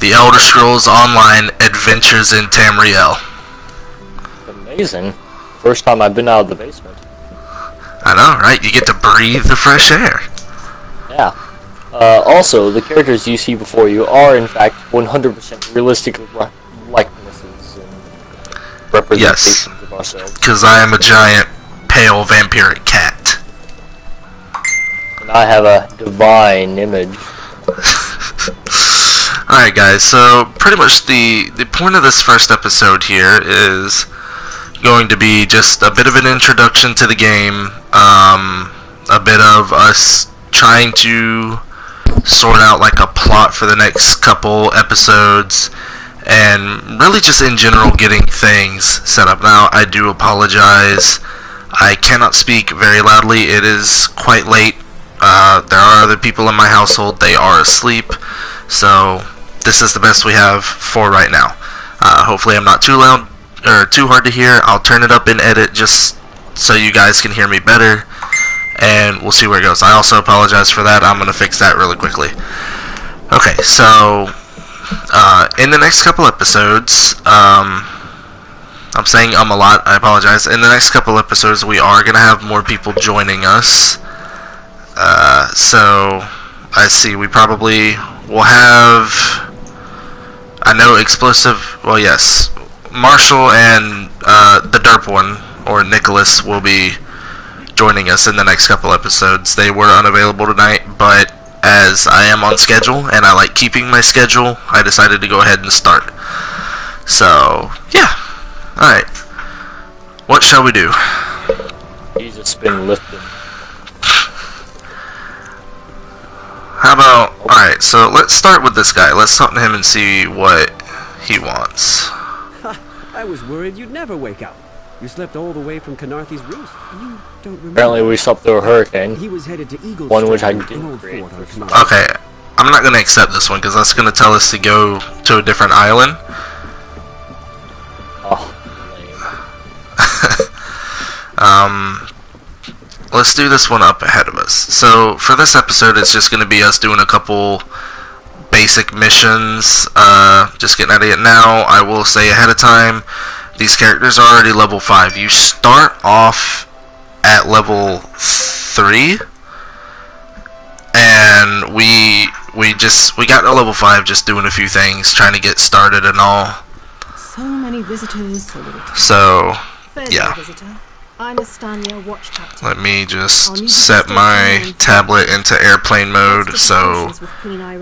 The Elder Scrolls Online Adventures in Tamriel. Amazing. First time I've been out of the basement. I know, right? You get to breathe the fresh air. Yeah. Also, the characters you see before you are, in fact, 100% realistic likenesses and representations of ourselves. Because I am a giant, pale, vampiric cat. And I have a divine image. Alright guys, so pretty much the point of this first episode here is going to be just a bit of an introduction to the game, a bit of us trying to sort out like a plot for the next couple episodes, and really just in general getting things set up. Now, I do apologize, I cannot speak very loudly, it is quite late, there are other people in my household, they are asleep, so this is the best we have for right now. Hopefully I'm not too loud or too hard to hear. I'll turn it up in edit just so you guys can hear me better, and we'll see where it goes. I also apologize for that. I'm going to fix that really quickly. Okay, so in the next couple episodes, I'm saying a lot, I apologize. In the next couple episodes we are going to have more people joining us. So I see we probably will have, I know Explosive, well yes, Marshall and the Derp one, or Nicholas, will be joining us in the next couple episodes. They were unavailable tonight, but as I am on schedule, and I like keeping my schedule, I decided to go ahead and start. So, yeah. Alright. What shall we do? Jesus been lifted. How about, alright, so let's start with this guy. Let's talk to him and see what he wants. I was worried you'd never wake up. You slept all the way from Canarthy's roost. You don't remember. Apparently we slept through a hurricane. He was headed to Eagle's one which I Strand, didn't an old create. fort on Canarthy. Okay, I'm not going to accept this one because that's going to tell us to go to a different island. Oh, lame. Let's do this one up ahead of us. So for this episode, it's just going to be us doing a couple basic missions. Just getting at it now. I will say ahead of time, these characters are already level 5. You start off at level 3, and we got to level 5 just doing a few things, trying to get started and all. So many visitors, so little time. So yeah. Visitor. I'm a Stania watch captain. Let me just set my tablet into airplane mode so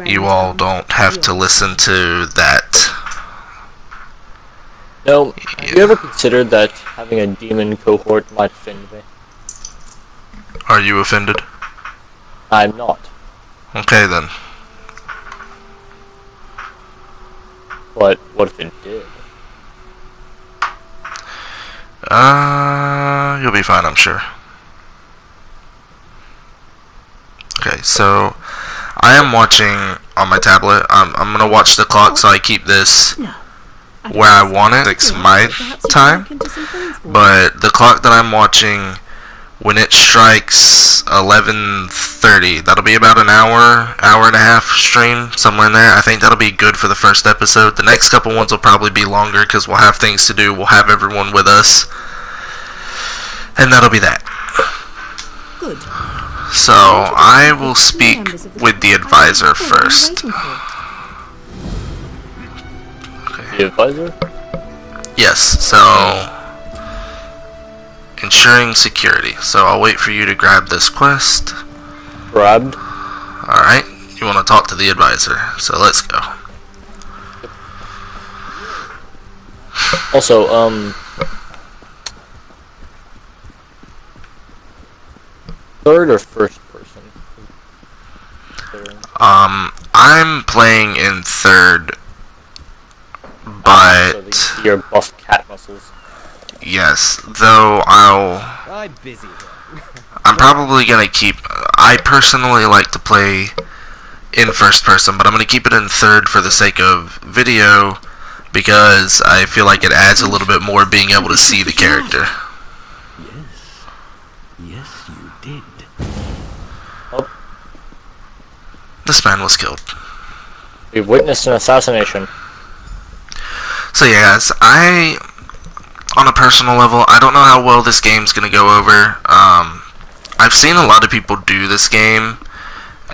you all don't have to listen to that. No, have you ever considered that having a demon cohort might offend me? Are you offended? I'm not. Okay then. But what if it did? You'll be fine, I'm sure. Okay, so I am watching on my tablet. I'm gonna watch the clock so I keep this where I want it. It's my time, but the clock that I'm watching, when it strikes 11:30, that'll be about an hour and a half stream, somewhere in there. I think that'll be good for the first episode. The next couple ones will probably be longer because we'll have things to do. We'll have everyone with us, and that'll be that. Good. So I will speak with the advisor first. Okay. The advisor? Yes, so ensuring security. So I'll wait for you to grab this quest. Grabbed. Alright, you want to talk to the advisor, so let's go. Also, third or first person? I'm playing in third, but so your buff cat muscles. yes, though I'm busy. I'm probably gonna keep. I personally like to play in first person, but I'm gonna keep it in third for the sake of video because I feel like it adds a little bit more being able to see the character. Yes, you did. Oh. This man was killed. We've witnessed an assassination. So yeah, guys, on a personal level, I don't know how well this game's gonna go over. I've seen a lot of people do this game,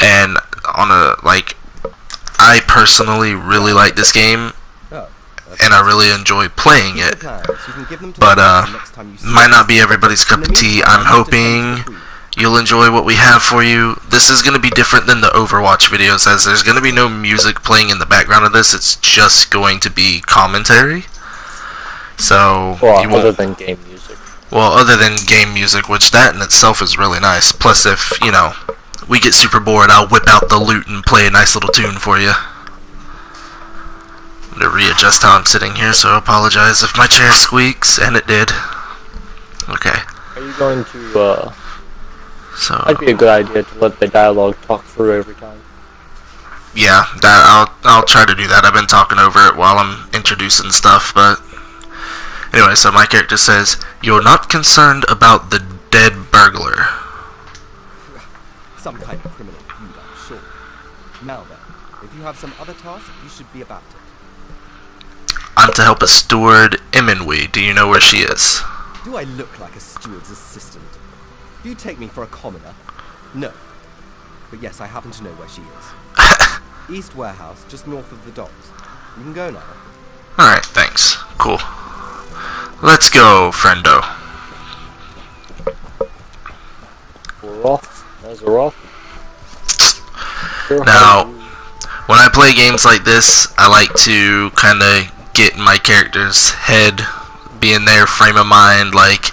and I personally really like this game, and I really enjoy playing it. But might not be everybody's cup of tea. I'm hoping you'll enjoy what we have for you. This is gonna be different than the Overwatch videos, as there's gonna be no music playing in the background of this. It's just going to be commentary. So other than game music. Well, other than game music, which that in itself is really nice. Plus, if, you know, we get super bored, I'll whip out the lute and play a nice little tune for you. I'm going to readjust how I'm sitting here, so I apologize if my chair squeaks, and it did. Okay. Are you going to, might be a good idea to let the dialogue talk through every time. Yeah, I'll try to do that. I've been talking over it while I'm introducing stuff, but... Anyway, so my character says, "You're not concerned about the dead burglar." Some kind of criminal feud, I'm sure. Now then, if you have some other task, you should be about it. I'm to help a steward, Eminwe. Do you know where she is? Do I look like a steward's assistant? Do you take me for a commoner? No. But yes, I happen to know where she is. East Warehouse, just north of the docks. You can go now. Alright, thanks. Cool. Let's go, friendo. We're off. As we're off. Now, when I play games like this, I like to kind of get in my character's head, be in their frame of mind. Like,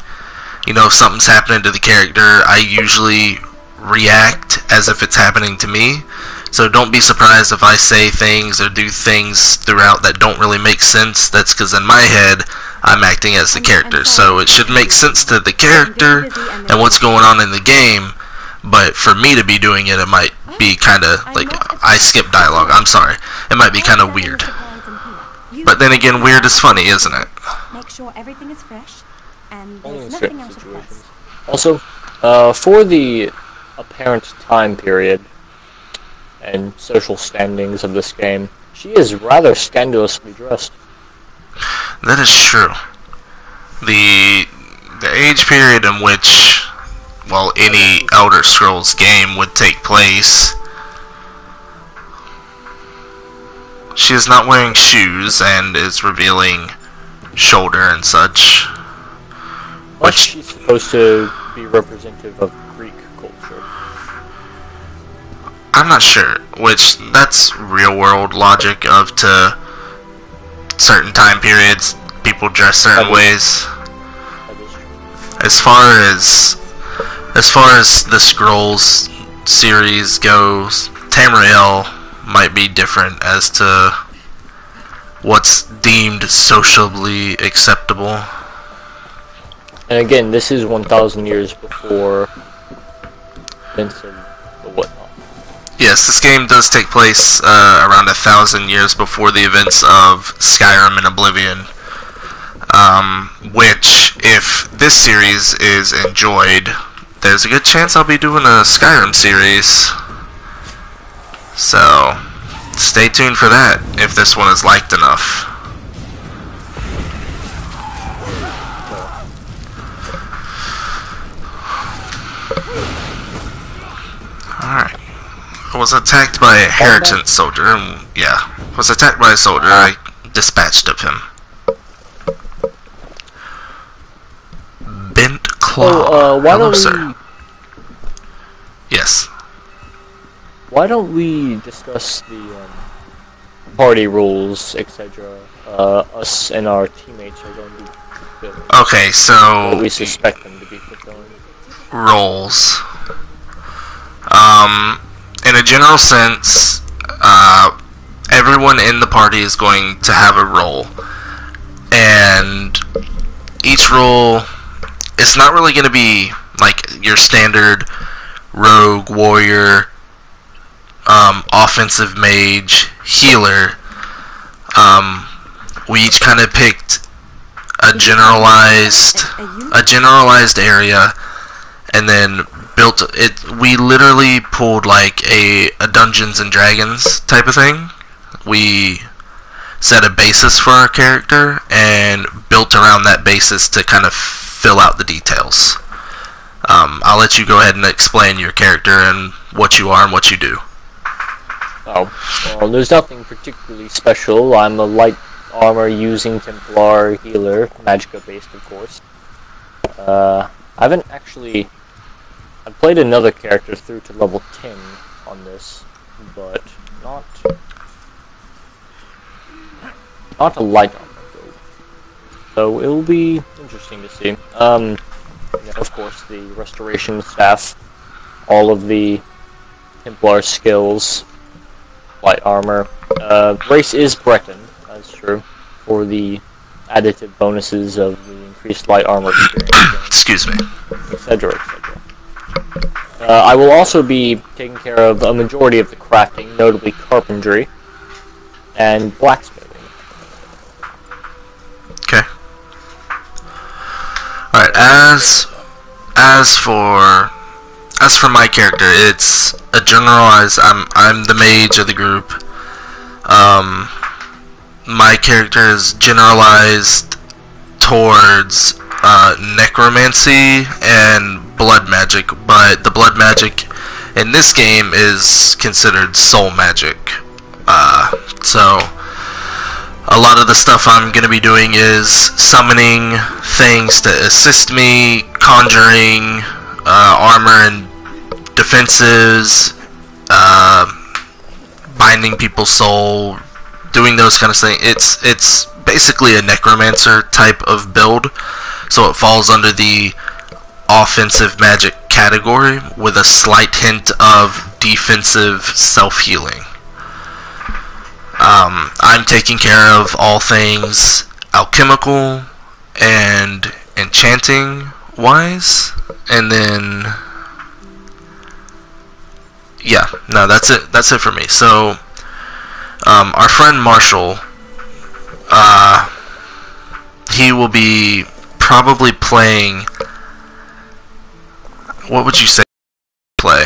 you know, if something's happening to the character, I usually react as if it's happening to me. So don't be surprised if I say things or do things throughout that don't really make sense. That's because in my head, I'm acting as the character. So it should make sense to the character and what's going on in the game. But for me to be doing it, it might be kind of like, I skip dialogue, I'm sorry. It might be kind of weird. But then again, weird is funny, isn't it? Make sure everything is fresh and there's nothing out of place. Also, for the apparent time period and social standings of this game, she is rather scandalously dressed. That is true. The age period in which, well, any Elder Scrolls game would take place, she is not wearing shoes and is revealing shoulder and such. Which she's supposed to be representative of Greek culture. I'm not sure, which that's real world logic of to certain time periods people dress certain ways. As far as the Scrolls series goes, Tamriel might be different as to what's deemed sociably acceptable. And again, this is 1,000 years before Vincent the whatnot. Yes, this game does take place around 1,000 years before the events of Skyrim and Oblivion. Which, if this series is enjoyed, there's a good chance I'll be doing a Skyrim series. So, stay tuned for that, if this one is liked enough. Alright. I was attacked by a Heritage soldier, and was attacked by a soldier. I dispatched of him. Bent claw. Why Hello, don't sir. Yes. Why don't we discuss the party rules, etc. Us and our teammates are going to be fulfilling. Okay, so we suspect them to be fulfilling. Roles. In a general sense, everyone in the party is going to have a role, and each role, it's not really going to be like your standard rogue, warrior, offensive mage, healer. We each kind of picked a generalized area, and then built it. We literally pulled like a Dungeons and Dragons type of thing, we set a basis for our character and built around that basis to kind of fill out the details. I'll let you go ahead and explain your character and what you are and what you do. Oh, well, there's nothing particularly special. I'm a light armor using Templar healer, magicka based of course. I've played another character through to level 10 on this, but not a light armor build. So it'll be interesting to see. Of course, the restoration staff, all of the Templar skills, light armor. Race is Breton, that's true, for the additive bonuses of the increased light armor experience. Excuse me. Etc., etc. I will also be taking care of a majority of the crafting, notably carpentry and blacksmithing. Okay. Alright, as for my character, it's a generalized. I'm the mage of the group. My character is generalized towards necromancy and blood magic, but the blood magic in this game is considered soul magic. So a lot of the stuff I'm going to be doing is summoning things to assist me, conjuring armor and defenses, binding people's soul, doing those kind of things. It's basically a necromancer type of build, so it falls under the offensive magic category with a slight hint of defensive self-healing. I'm taking care of all things alchemical and enchanting wise, and then yeah, no, that's it for me. So our friend Marshall, he will be probably playing, what would you say play?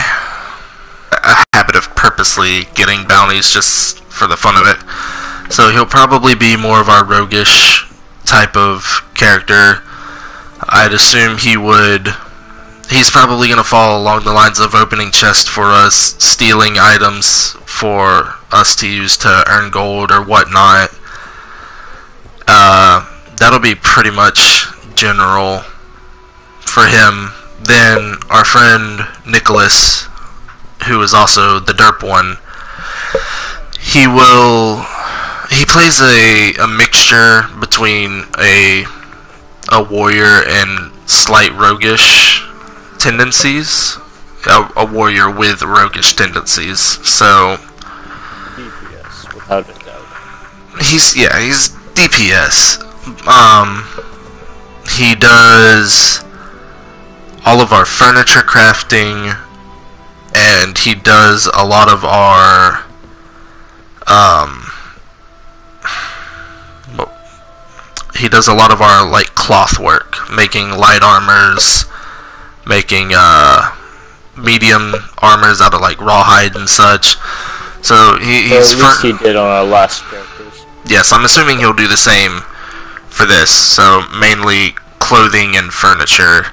A habit of purposely getting bounties just for the fun of it. So he'll probably be more of our roguish type of character. I'd assume he's probably going to fall along the lines of opening chests for us, stealing items for us to use to earn gold or whatnot. That'll be pretty much general for him. Then our friend Nicholas, who is also the derp one, he plays a mixture between a warrior and slight roguish tendencies. A warrior with roguish tendencies. So DPS, without a doubt. He's DPS. He does all of our furniture crafting, and he does a lot of our like cloth work, making light armors, making medium armors out of like rawhide and such. So he's at least he did on our last characters. Yes, I'm assuming he'll do the same for this. So mainly clothing and furniture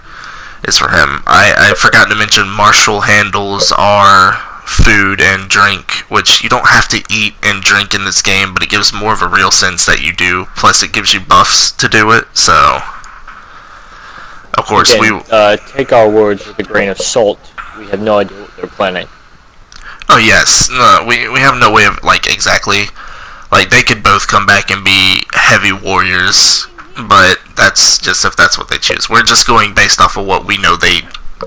is for him. I forgot to mention Marshall handles our food and drink, which you don't have to eat and drink in this game, but it gives more of a real sense that you do. Plus, it gives you buffs to do it. So, of course, again, take our words with a grain of salt. We have no idea what they're planning. Oh yes, no, we have no way of like exactly. Like they could both come back and be heavy warriors, but that's just if that's what they choose. We're just going based off of what we know they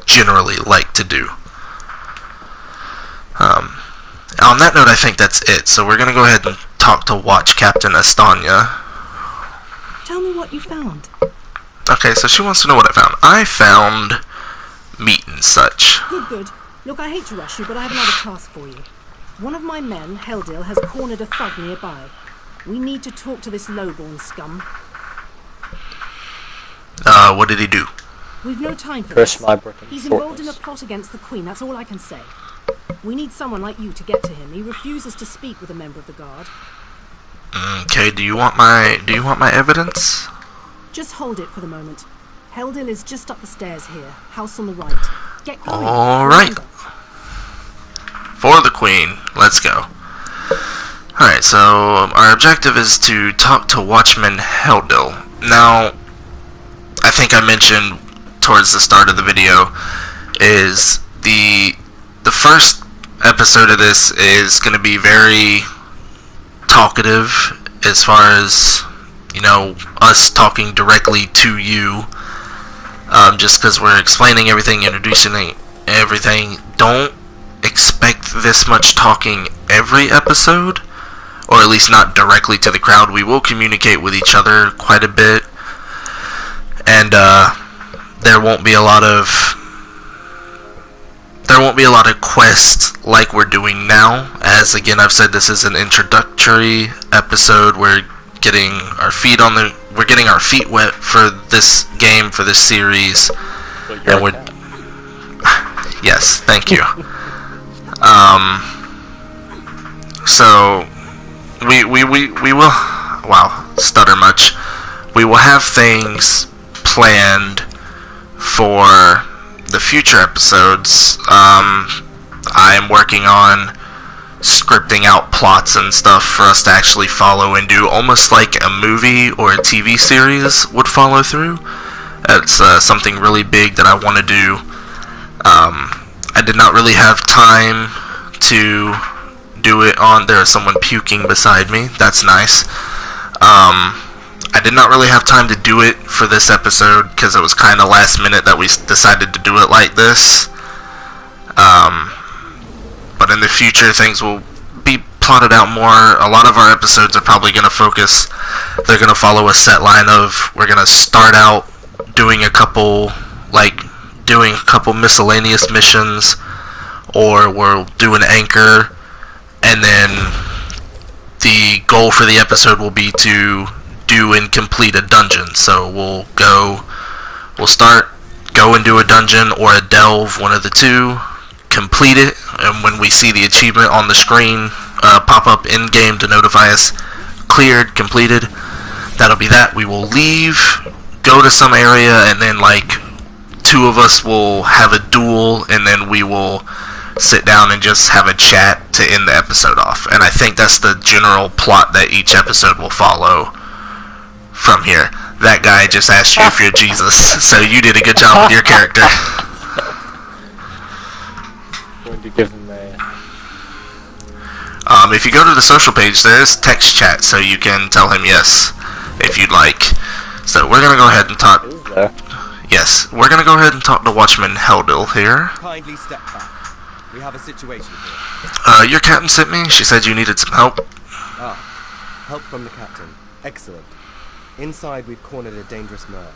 generally like to do. On that note, I think that's it. So we're gonna go ahead and talk to Watch Captain Estanya. Tell me what you found. Okay, so she wants to know what I found. I found meat and such. Good. Look, I hate to rush you, but I have another task for you. One of my men, Heldil, has cornered a thug nearby. We need to talk to this lowborn scum. What did he do? We've no time for Curse this. my Breton He's involved in a shortness. plot against the Queen, that's all I can say. We need someone like you to get to him. He refuses to speak with a member of the guard. Okay, do you want my evidence? Just hold it for the moment. Heldil is just up the stairs here. House on the right. Get going. Alright. For the Queen. Let's go. Alright, so our objective is to talk to Watchman Heldil. Now, I think I mentioned towards the start of the video, is the first episode of this is going to be very talkative as far as, you know, us talking directly to you, just because we're explaining everything, introducing everything. Don't expect this much talking every episode, or at least not directly to the crowd. We will communicate with each other quite a bit, and there won't be a lot of quests like we're doing now. As again, I've said, this is an introductory episode. We're getting our feet wet for this game, for this series, and we're yes, thank you. So we will, wow, stutter much. We will have things planned for the future episodes. I am working on scripting out plots and stuff for us to actually follow and do, almost like a movie or a TV series would follow through. That's something really big that I want to do. I did not really have time to do it on... There is someone puking beside me. That's nice. I did not really have time to do it for this episode because it was kind of last minute that we decided to do it like this. But in the future, things will be plotted out more. A lot of our episodes are probably going to focus... They're going to follow a set line of... We're going to start out doing a couple miscellaneous missions, or we'll do an anchor, and then the goal for the episode will be to do and complete a dungeon. So we'll go and do a dungeon or a delve, one of the two, complete it, and when we see the achievement on the screen pop up in game to notify us cleared, completed, that'll be that. We will leave, go to some area, and then like two of us will have a duel, and then we will sit down and just have a chat to end the episode off. And I think that's the general plot that each episode will follow from here. That guy just asked you if you're Jesus, so you did a good job with your character. Going to give him a... If you go to the social page, there's text chat, so you can tell him yes, if you'd like. So we're gonna go ahead and talk... Yes, we're gonna go ahead and talk to Watchman Heldil here. Kindly step back. We have a situation here. Your captain sent me. She said you needed some help. Ah, help from the captain. Excellent. Inside, we've cornered a dangerous Mer.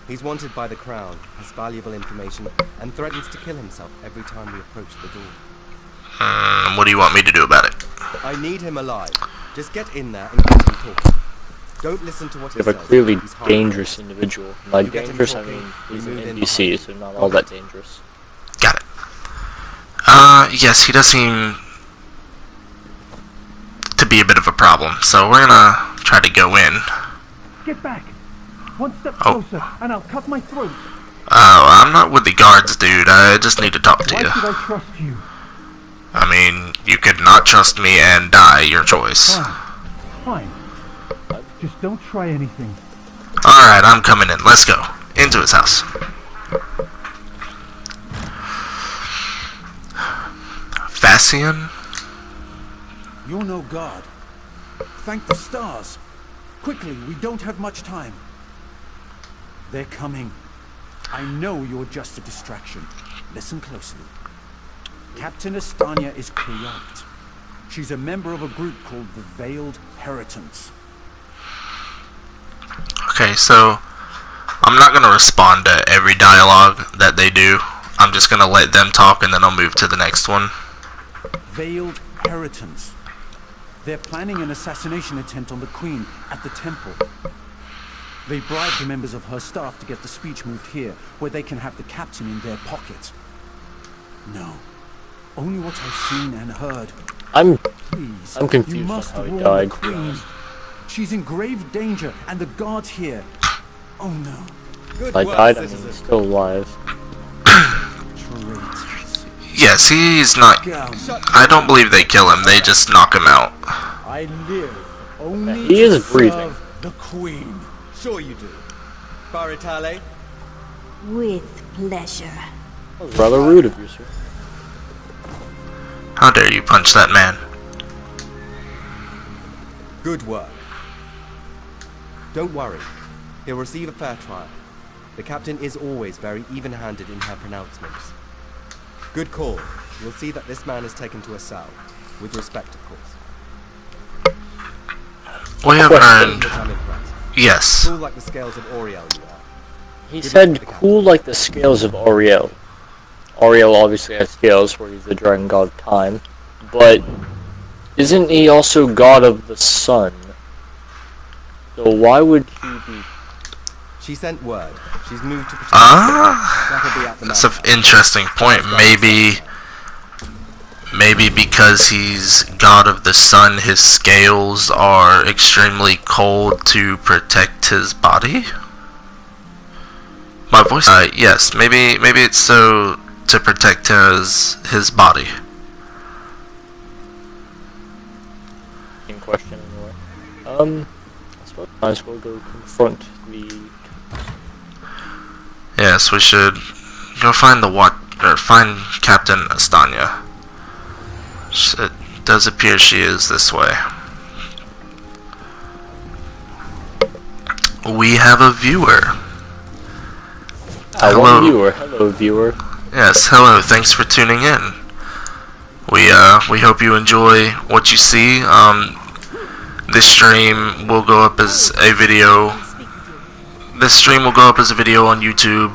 He's wanted by the Crown, has valuable information, and threatens to kill himself every time we approach the door. What do you want me to do about it? I need him alive. Just get in there and get him talking. Don't listen to what he You says. have a clearly He's horrible. dangerous individual. By You get him dangerous, I talking, mean we he's an move in NPC, behind. so not all that dangerous. Got it. Yes, he does seem to be a bit of a problem, so we're gonna try to go in. Get back! One step closer, and I'll cut my throat. Oh, I'm not with the guards, dude. I just need to talk to Why you. should I trust you? I mean, you could not trust me and die, your choice. Fine. Just don't try anything. Alright, I'm coming in. Let's go. Into his house. Fassian? You're no god. Thank the stars. Quickly, we don't have much time. They're coming. I know you're just a distraction. Listen closely. Captain Estania is corrupt. She's a member of a group called the Veiled Heritants. Okay, so I'm not going to respond to every dialogue that they do. I'm just going to let them talk and then I'll move to the next one. Veiled Heritants. They're planning an assassination attempt on the Queen at the temple. They bribed the members of her staff to get the speech moved here, where they can have the captain in their pocket. No. Only what I've seen and heard. I'm Please, confused you on must how he warn died, the to be Queen. honest. She's in grave danger, and the guards here. Oh no. Good I work, died, I mean, citizen. he's still alive. Traitors. Yes, he's not. I don't believe they kill him. They just knock him out. I live only He is to breathing. serve the Queen. Sure you do. Baritale? With pleasure. That was rather rude of you, sir. How dare you punch that man? Good work. Don't worry. He'll receive a fair trial. The captain is always very even-handed in her pronouncements. Good call. You'll see that this man is taken to a cell. With respect, of course. We have earned. But I'm impressed. Yes. Cool like the scales of Oriel you are. He said, cool like the scales of Ariel. Ariel obviously has scales where he's the dragon god of time. But isn't he also god of the sun? So why would he be... She sent word. She's moved to protect That'll be at the That's an madhouse. interesting point. Maybe because he's god of the sun, his scales are extremely cold to protect his body. My voice. Yes. Maybe it's so to protect his body. In question anyway. I suppose I might as well go confront the... Yes, we should go find find Captain Astanya. It does appear she is this way. We have a viewer. Hello. Viewer. Hello, viewer. Yes, hello. Thanks for tuning in. We hope you enjoy what you see. This stream will go up as a video. This stream will go up as a video on YouTube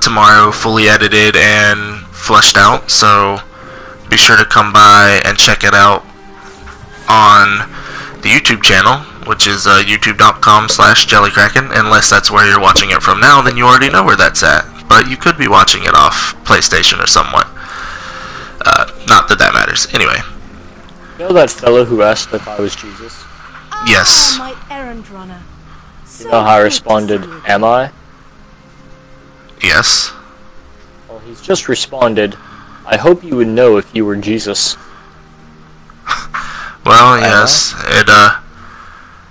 tomorrow, fully edited and fleshed out. So be sure to come by and check it out on the YouTube channel, which is youtube.com/Jellykraken. Unless that's where you're watching it from now, then you already know where that's at. But you could be watching it off PlayStation or somewhat. Not that matters. Anyway. You know that fellow who asked if I was Jesus? Yes. My errand runner. You know how I responded, am I? Yes. Well, he's just responded, I hope you would know if you were Jesus. Well, yes. It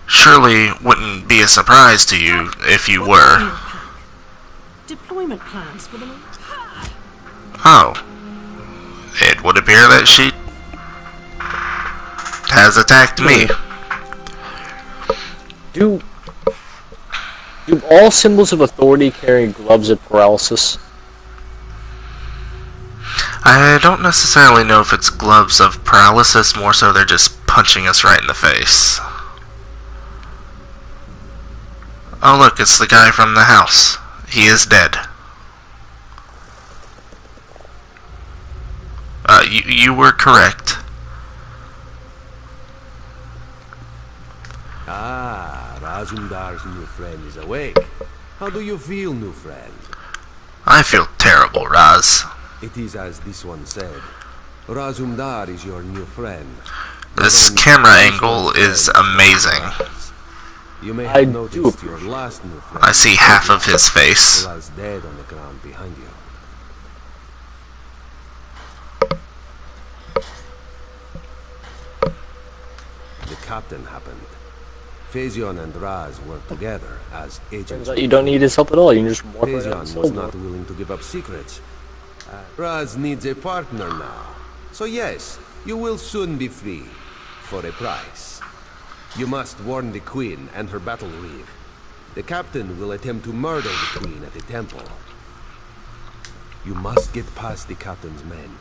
surely wouldn't be a surprise to you if you were. Deployment plans for the... Oh. It would appear that she has attacked me. Do all symbols of authority carry gloves of paralysis? I don't necessarily know if it's gloves of paralysis, more so they're just punching us right in the face. Oh look, it's the guy from the house. He is dead. You were correct. Ah, Razumdar's new friend is awake. How do you feel, new friend? I feel terrible, Raz. It is as this one said. Razumdar is your new friend. This camera angle is amazing. You may I have do noticed your last new friend. I see half of his face. Was dead on the ground behind you. The captain happened. Phasion and Raz worked together as Turns agents. out you don't need his help at all, you can just walk right out Phasion of the was cell. not willing to give up secrets. Raz needs a partner now. So yes, you will soon be free. For a price. You must warn the Queen and her battle weave. The captain will attempt to murder the Queen at the temple. You must get past the captain's men.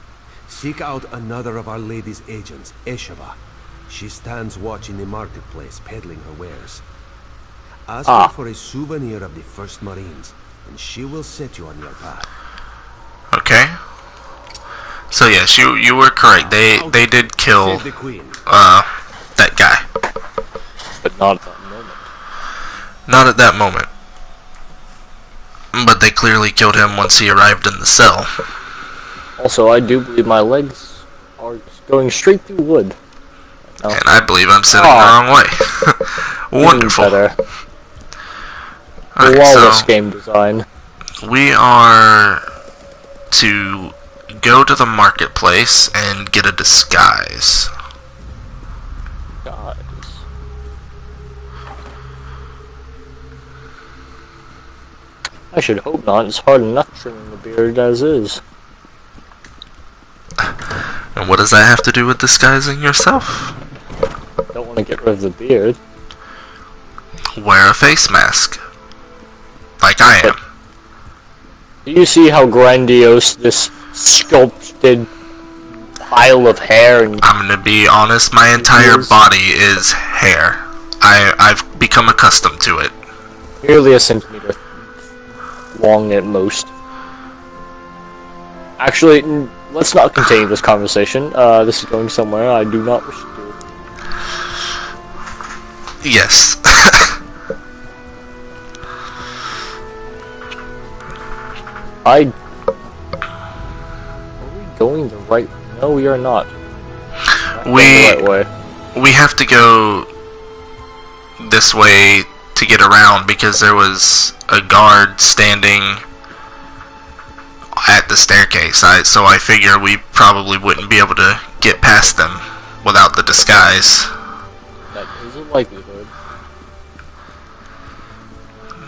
Seek out another of Our Lady's agents, Eshaba. She stands watch in the marketplace, peddling her wares. Ask her for a souvenir of the First Marines, and she will set you on your path. Okay. So yes, you were correct. They did kill Save the Queen. that guy. But not at that moment. Not at that moment. But they clearly killed him once he arrived in the cell. Also, I do believe my legs are going straight through wood. No. And I believe I'm sitting the wrong way. Wonderful. Better. Alright, Flawless so game design. we are to go to the marketplace and get a disguise. Guys. I should hope not. It's hard enough trimming the beard as is. And what does that have to do with disguising yourself? Don't want to get rid of the beard. Wear a face mask. Like I am. Do you see how grandiose this sculpted pile of hair and I'm gonna be honest, my entire body is hair. I've become accustomed to it. nearly a centimeter long at most? Actually, let's not continue this conversation. This is going somewhere I do not wish to. Yes. Are we going the right? No, we are not. Not going the right way. We have to go this way to get around because there was a guard standing at the staircase. So I figure we probably wouldn't be able to get past them without the disguise. That is a likelihood.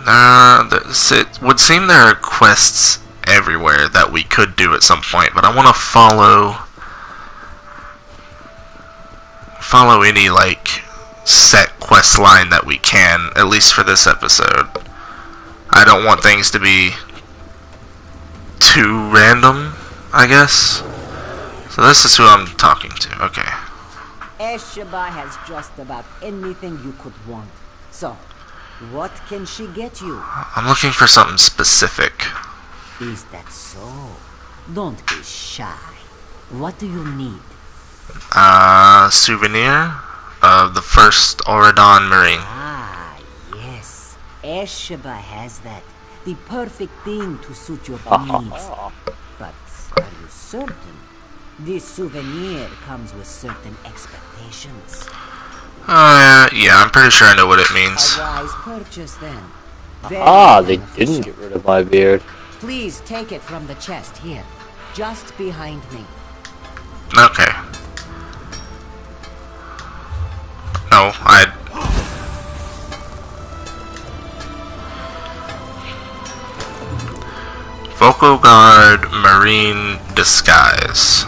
It would seem there are quests everywhere that we could do at some point, but I want to follow any like set quest line that we can, at least for this episode. I don't want things to be too random, I guess. So this is who I'm talking to. Okay. Esheba has just about anything you could want. So, what can she get you? I'm looking for something specific. Is that so? Don't be shy. What do you need? Souvenir of the first Auradon Marine. Ah, yes. Esheba has that. The perfect thing to suit your needs. But are you certain? This souvenir comes with certain expectations. Yeah, I'm pretty sure I know what it means. A wise purchase then. They didn't get rid of my beard. Please take it from the chest here, just behind me. Okay. No, Vocal Guard Marine Disguise.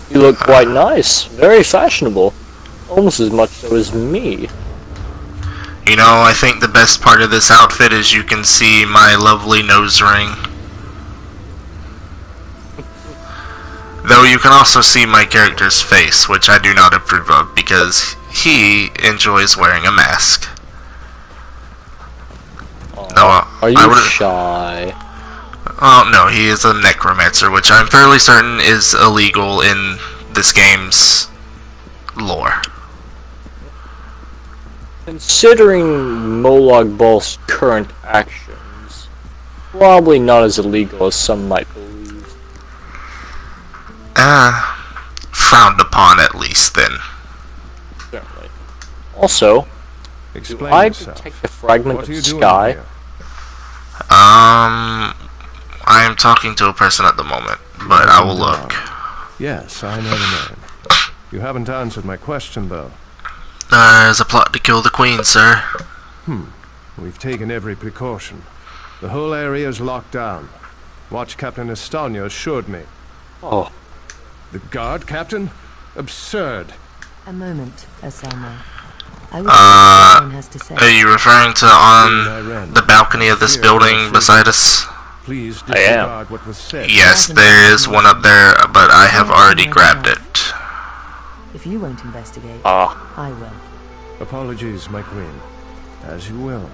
You look quite nice. Very fashionable. Almost as much so as me. You know, I think the best part of this outfit is you can see my lovely nose ring. Though you can also see my character's face, which I do not approve of, because he enjoys wearing a mask. No, Are you shy? Oh, no, he is a necromancer, which I'm fairly certain is illegal in this game's lore. Considering Molag Bal's current actions, probably not as illegal as some might believe. Frowned upon at least, then. Certainly. Also, Explain do I yourself. detect a fragment What are of you doing sky? here? I am talking to a person at the moment, but I will look. Yes, I know the name. You haven't answered my question, though. There's a plot to kill the queen, sir. We've taken every precaution. The whole area is locked down. Watch Captain Estanio assured me. Oh, The guard, Captain? Absurd. A moment, Osama. I will see what someone has to say. Are you referring to on the balcony of this building beside us? Please I am. disregard what was said. Yes, there is one up there, but I have already grabbed it. If you won't investigate, ah. I will. Apologies, my queen. As you will.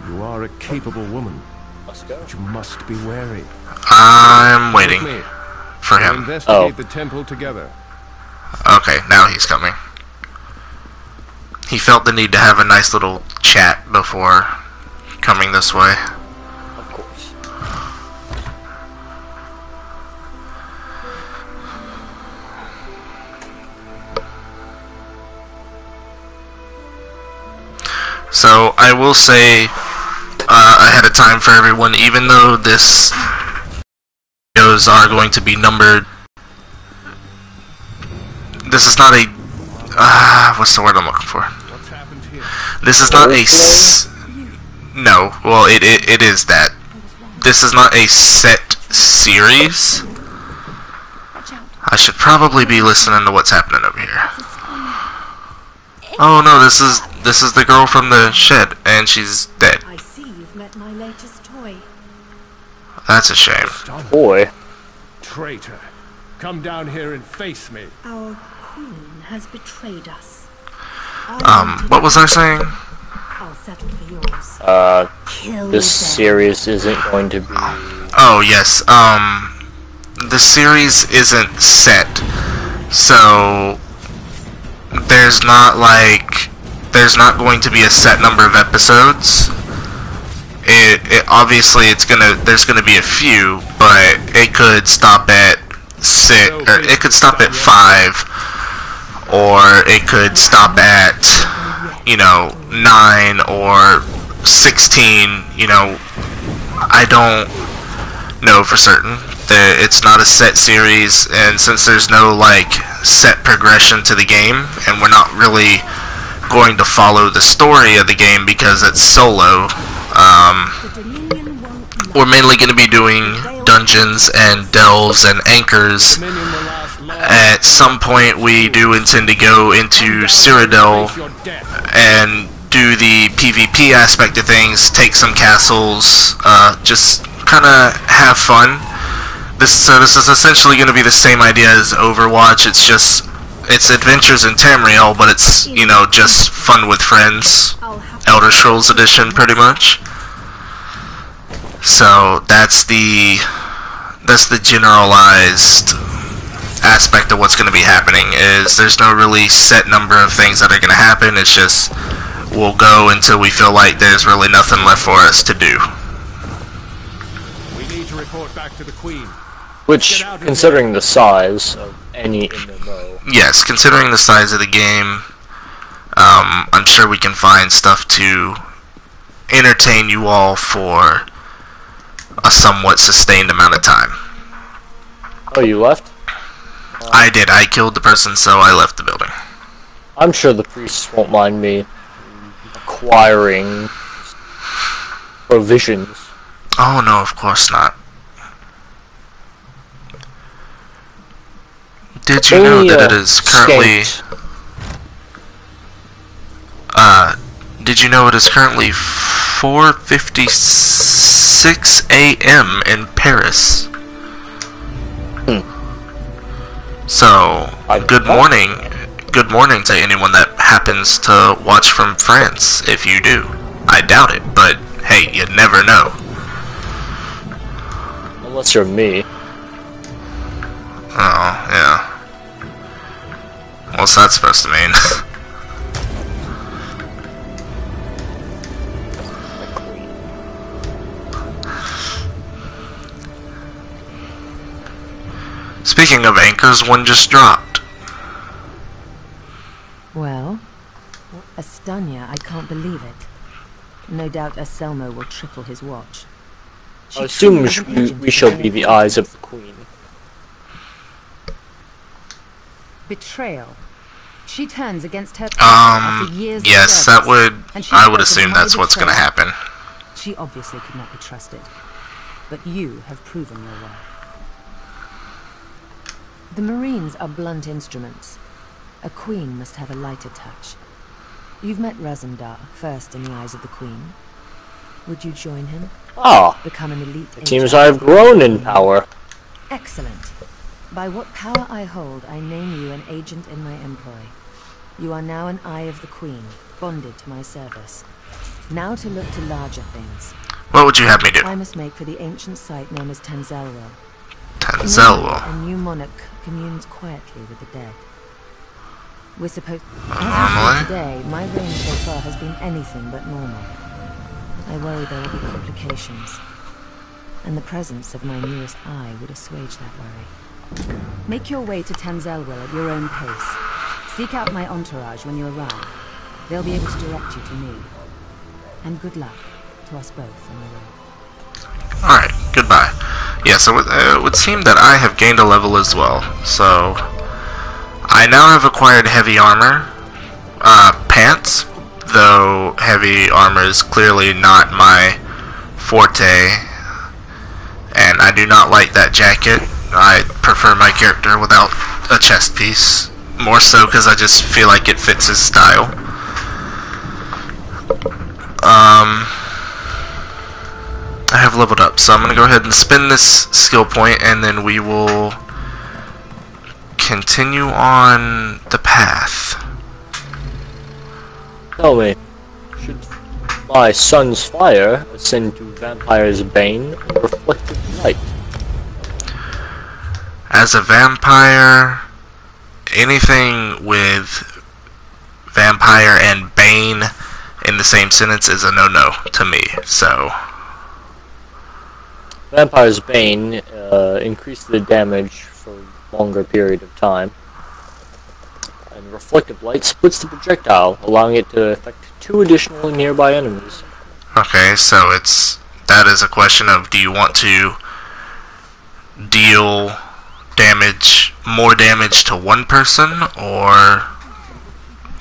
You are a capable woman, Let's go. but you must be wary. I'm waiting With me. for We'll him. investigate the temple together. Okay, now he's coming. He felt the need to have a nice little chat before coming this way. Of So I will say ahead of time for everyone, even though this videos are going to be numbered, this is not a what's the word I'm looking for? What's happened here? This is not a no. Well, it is that. This is not a set series. I should probably be listening to what's happening over here. Oh no, this is the girl from the shed, and she's dead. I see you've met my latest toy. That's a shame. Boy. Traitor. Come down here and face me. Our queen has betrayed us. What was I saying? I'll settle for yours. Kill This them. series isn't going to be... Oh yes, the series isn't set, so there's not going to be a set number of episodes. It obviously there's gonna be a few, but it could stop at 6, or it could stop at 5, or it could stop at 9 or 16. I don't know for certain. It's not a set series, and since there's no set progression to the game, and we're not really going to follow the story of the game because it's solo, we're mainly going to be doing dungeons and delves and anchors. At some point we do intend to go into Cyrodiil and do the PvP aspect of things, take some castles, just kind of have fun. This is essentially going to be the same idea as Overwatch. It's adventures in Tamriel, but it's just fun with friends. Elder Scrolls Edition, pretty much. So that's the generalized aspect of what's going to be happening. Is there's no really set number of things that are going to happen. It's just we'll go until we feel like there's really nothing left for us to do. We need to report back to the Queen. Which, considering the size of any MMO... Yes, considering the size of the game, I'm sure we can find stuff to entertain you all for a somewhat sustained amount of time. Oh, you left? I did. I killed the person, so I left the building. I'm sure the priests won't mind me acquiring provisions. Oh no, of course not. Did you know that it is currently... Did you know it is currently 4:56 a.m. in Paris? So, good morning. Good morning to anyone that happens to watch from France, if you do. I doubt it, but hey, you never know. Unless you're me. Oh, yeah. What's that supposed to mean? Speaking of anchors, one just dropped. Well, Astanya, I can't believe it. No doubt Anselmo will triple his watch. I assume we shall be the eyes of the Queen. Betrayal. She turns against her after years of yes, service, I would assume that's what's going to happen. She obviously could not be trusted, but you have proven your worth. The Marines are blunt instruments. A queen must have a lighter touch. You've met Razumdar, first in the eyes of the Queen. Would you join him? Ah, become an elite it seems I've grown in power. Excellent. By what power I hold, I name you an agent in my employ. You are now an eye of the Queen, bonded to my service. Now to look to larger things. What would you have me do? I must make for the ancient site known as Tamriel. Tamriel. A new monarch communes quietly with the dead. We're supposed... Normally? Today, my reign so far has been anything but normal. I worry there will be complications. And the presence of my newest eye would assuage that worry. Make your way to Tamriel at your own pace. Seek out my entourage when you arrive. They'll be able to direct you to me. And good luck to us both on the road. Alright, goodbye. Yeah, so it would seem that I have gained a level as well. So, I now have acquired heavy armor, pants, though heavy armor is clearly not my forte, and I do not like that jacket. I prefer my character without a chest piece, more so because I just feel like it fits his style. I have leveled up, so I'm going to go ahead and spend this skill point, and then we will continue on the path. Tell me, should my son's fire ascend to Vampire's Bane or Reflective Light? As a vampire, anything with vampire and Bane in the same sentence is a no-no to me, so... Vampire's Bane increases the damage for a longer period of time. And Reflective Light splits the projectile, allowing it to affect 2 additional nearby enemies. Okay, so that is a question of, do you want to deal more damage to one person, or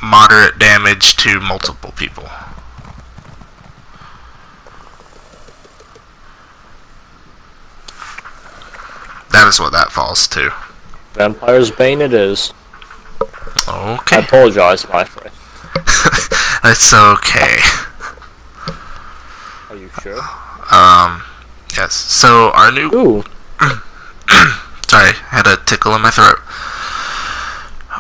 moderate damage to multiple people? That is what that falls to. Vampire's Bane it is. Okay. I apologize, my friend. It's okay. Are you sure? Yes. So our new... Ooh. Sorry, had a tickle in my throat.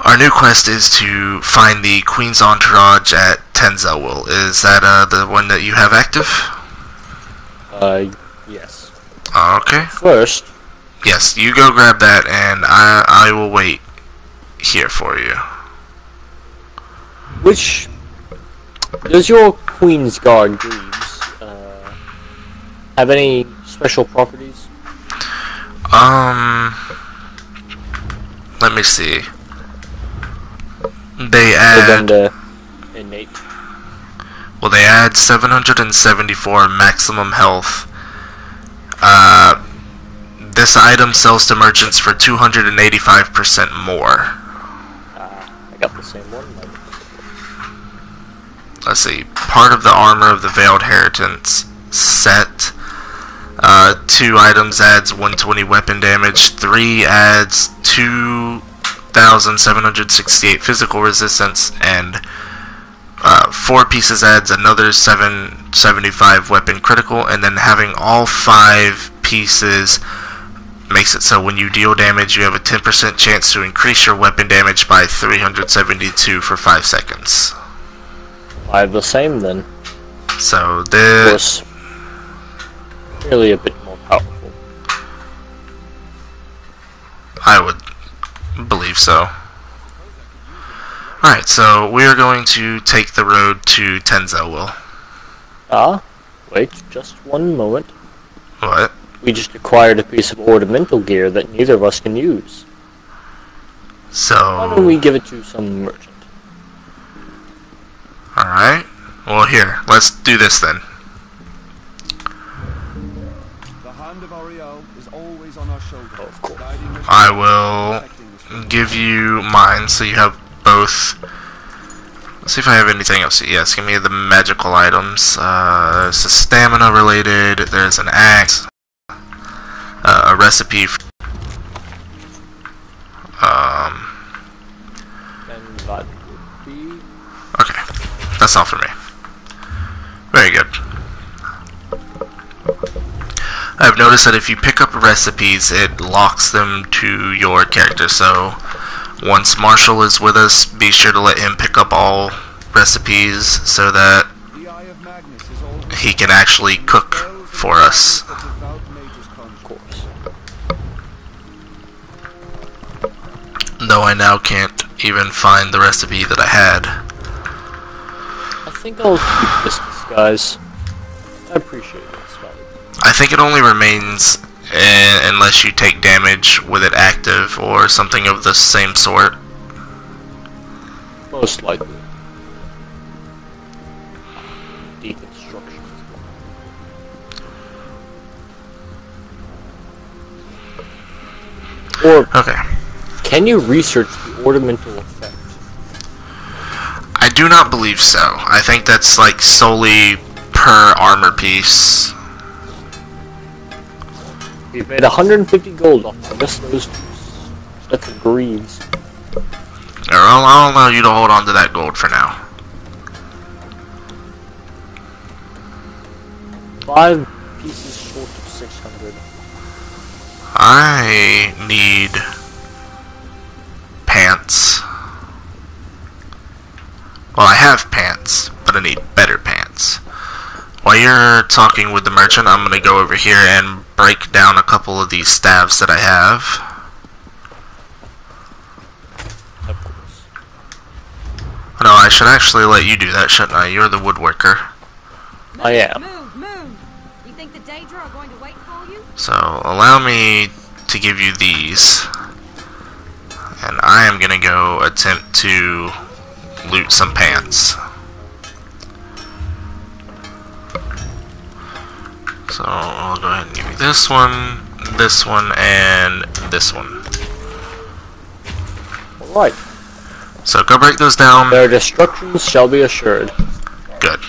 Our new quest is to find the Queen's Entourage at Tamriel. Is that the one that you have active? Yes. Okay. First... Yes, you go grab that, and I will wait here for you. Which... Does your Queen's Guard Greaves have any special properties? Let me see. They add... innate. Well, they add 774 maximum health. This item sells to merchants for 285% more. I got the same one. Let's see. Part of the armor of the Veiled Inheritance set. 2 items adds 120 weapon damage. 3 adds 2,768 physical resistance, and 4 pieces adds another 775 weapon critical. And then having all 5 pieces makes it so when you deal damage, you have a 10% chance to increase your weapon damage by 372 for 5 seconds. I have the same then. So Of course, really a bit more powerful. I would believe so. Alright, so we are going to take the road to Tamriel. Wait just one moment. What? We just acquired a piece of ornamental gear that neither of us can use. So... Why don't we give it to some merchant? Alright. Well, here. Let's do this then. The hand of Ariel is always on our shoulder. Of course. I will give you mine, so you have both. Let's see if I have anything else. Yes, give me the magical items. It's a stamina related. There's an axe. A recipe. And that would be... Okay. That's all for me. Very good. I've noticed that if you pick up recipes, it locks them to your character. So once Marshall is with us, be sure to let him pick up all recipes so that he can actually cook for us. Of course. Though I now can't even find the recipe that I had. I think I'll keep this disguise. I appreciate it, it's valuable. I think it only remains unless you take damage with it active or something of the same sort. Most likely. Deconstruct Or Okay. can you research the ornamental effect? I do not believe so. I think that's like solely per armor piece. We've made 150 gold off of just those sets of greaves. I'll allow you to hold on to that gold for now. 5 pieces short of 600. I need pants. Well, I have pants, but I need better pants. While you're talking with the merchant, I'm going to go over here and break down a couple of these staves that I have. Of course. No, I should actually let you do that, shouldn't I? You're the woodworker. I am. Move, move! You think the Daedra are going to wait for you? So, allow me to give you these. And I am going to go attempt to loot some pants. So, I'll go ahead and give you this one, and this one. Alright. So, go break those down. Their destruction shall be assured. Good.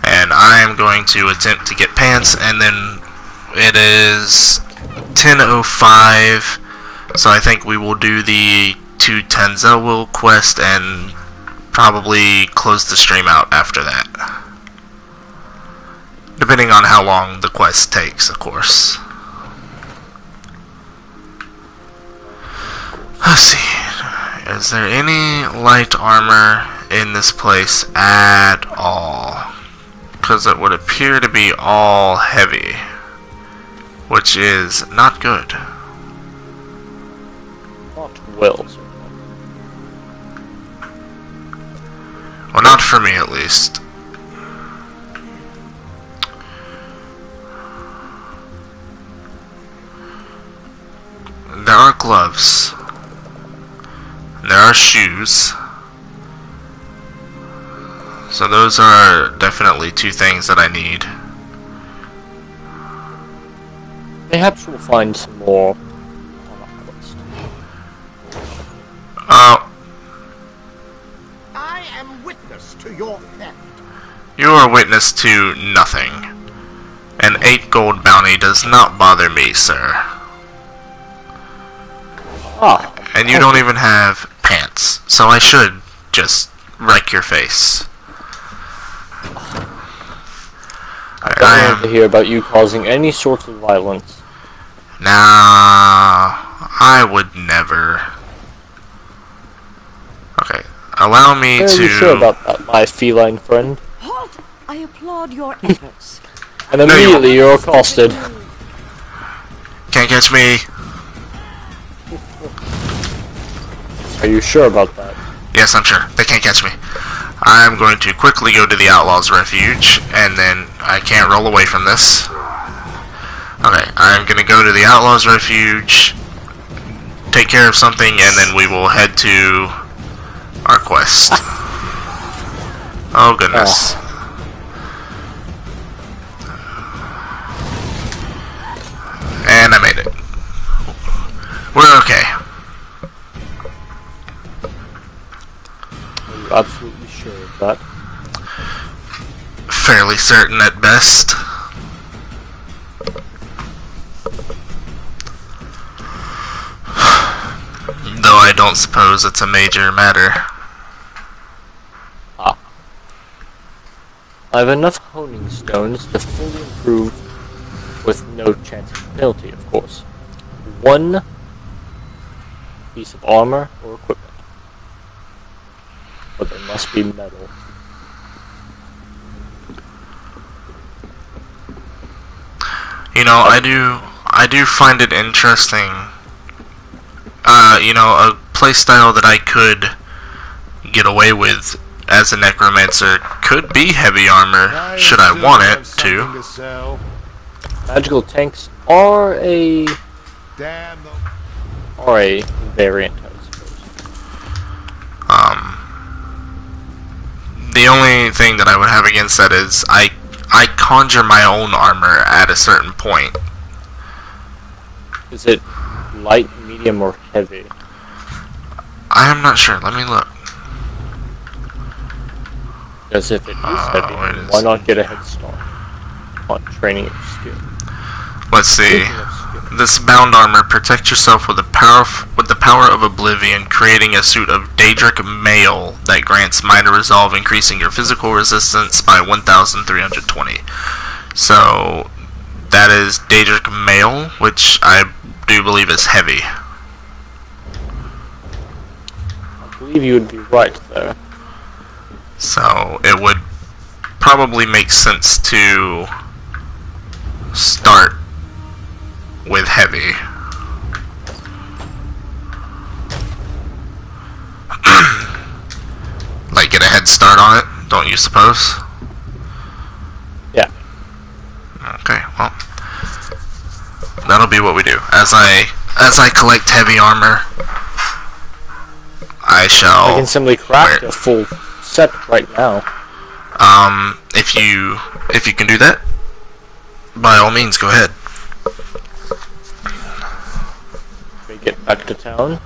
And I am going to attempt to get pants, and then it is 10:05, so I think we will do the 2 Tanzelwil quest and probably close the stream out after that. Depending on how long the quest takes, of course. Let's see. Is there any light armor in this place at all? Because it would appear to be all heavy, which is not good. Not well, sir. Well, not for me, at least. There are gloves. There are shoes. So those are definitely 2 things that I need. Perhaps we'll find some more on our quest. I am witness to your theft. You are witness to nothing. An 8 gold bounty does not bother me, sir. Ah. And you don't even have pants, so I should just wreck your face. I don't want to hear about you causing any sort of violence. Nah, I would never. Okay, allow me Are to... you sure about that, my feline friend? Halt! I applaud your efforts. And immediately you're accosted. Can't catch me. Are you sure about that? Yes, I'm sure. They can't catch me. I'm going to quickly go to the Outlaws' Refuge, and then I can't roll away from this. Okay, I'm going to go to the Outlaws' Refuge, take care of something, and then we will head to our quest. Oh, goodness. And I made it. We're okay. Are you absolutely sure of that? Fairly certain at best. Though I don't suppose it's a major matter. Ah. I have enough honing stones to fully improve with no chance of penalty, of course. 1 piece of armor or equipment. But they must be metal. You know, I do find it interesting. You know, a playstyle that I could get away with as a necromancer could be heavy armor, should I want it to. Magical tanks are a variant, I suppose. The only thing that I would have against that is I conjure my own armor at a certain point. Is it light, medium, medium or heavy? I am not sure. Let me look. Because if it is heavy, why not get a head start on training your skill? Let's see. This bound armor protects yourself with the power of oblivion, creating a suit of Daedric mail that grants minor resolve, increasing your physical resistance by 1,320. So that is Daedric mail, which I do believe is heavy. I believe you would be right there. So it would probably make sense to start with heavy. Like get a head start on it, don't you suppose? Yeah. Okay, well, that'll be what we do. As I collect heavy armor, I can simply craft a full set right now. If you can do that, by all means, go ahead. We get back to town.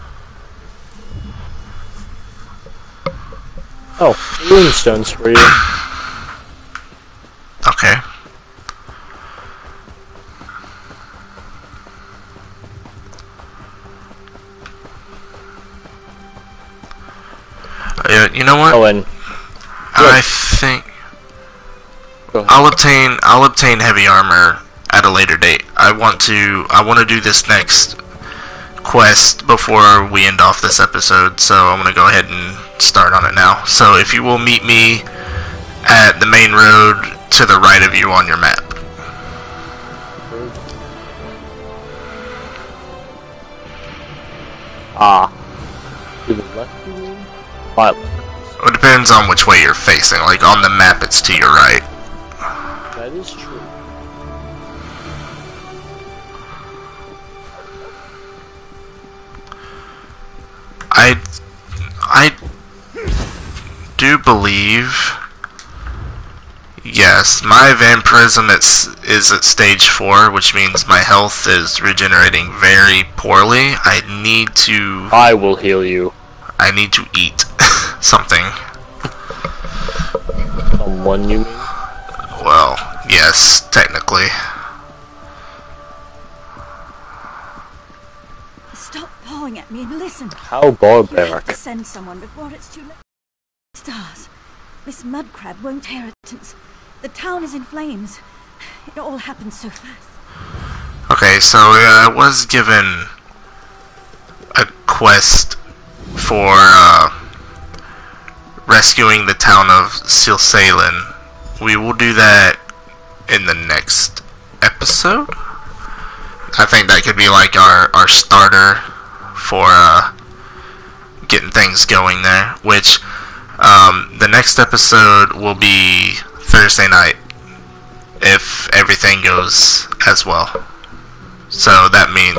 Oh, runestones for you. Okay. You know what? Oh, and I think I'll obtain heavy armor at a later date. I want to do this next quest before we end off this episode, so I'm gonna go ahead and start on it now. So if you will meet me at the main road to the right of you on your map. To the left of you? My left. It depends on which way you're facing. Like on the map, it's to your right. That is true. I do believe, yes, my vampirism is at stage 4, which means my health is regenerating very poorly. I will heal you. I need to eat something. Someone, you mean? Well, yes, technically. Stop pawing at me and listen. How barbaric. You have to send someone before it's too late. Stars, this mud crab won't tear it. The town is in flames. It all happened so fast. Okay, so I was given a quest for rescuing the town of Silsalen. We will do that in the next episode. I think that could be like our starter for getting things going there, which the next episode will be Thursday night if everything goes as well. So that means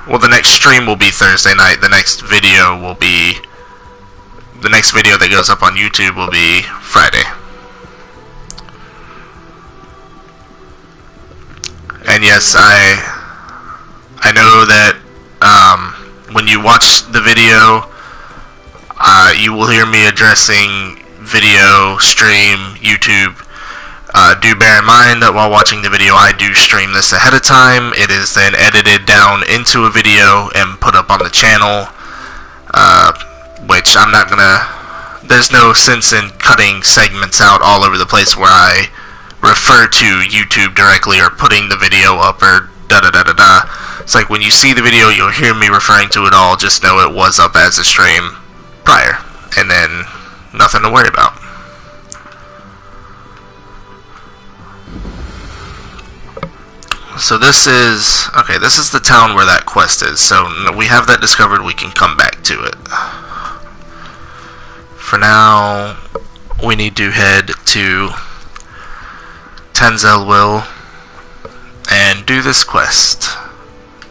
well, the next stream will be Thursday night. The next video that goes up on YouTube will be Friday. And yes, I know that when you watch the video, you will hear me addressing video, stream, YouTube. Do bear in mind that while watching the video, I do stream this ahead of time. It is then edited down into a video and put up on the channel, which I'm not gonna... There's no sense in cutting segments out all over the place where I refer to YouTube directly or putting the video up or da-da-da-da-da. It's like when you see the video, you'll hear me referring to it all. Just know it was up as a stream prior, and then nothing to worry about. So this is the town where that quest is. So we have that discovered. We can come back to it. For now, we need to head to Tamriel and do this quest,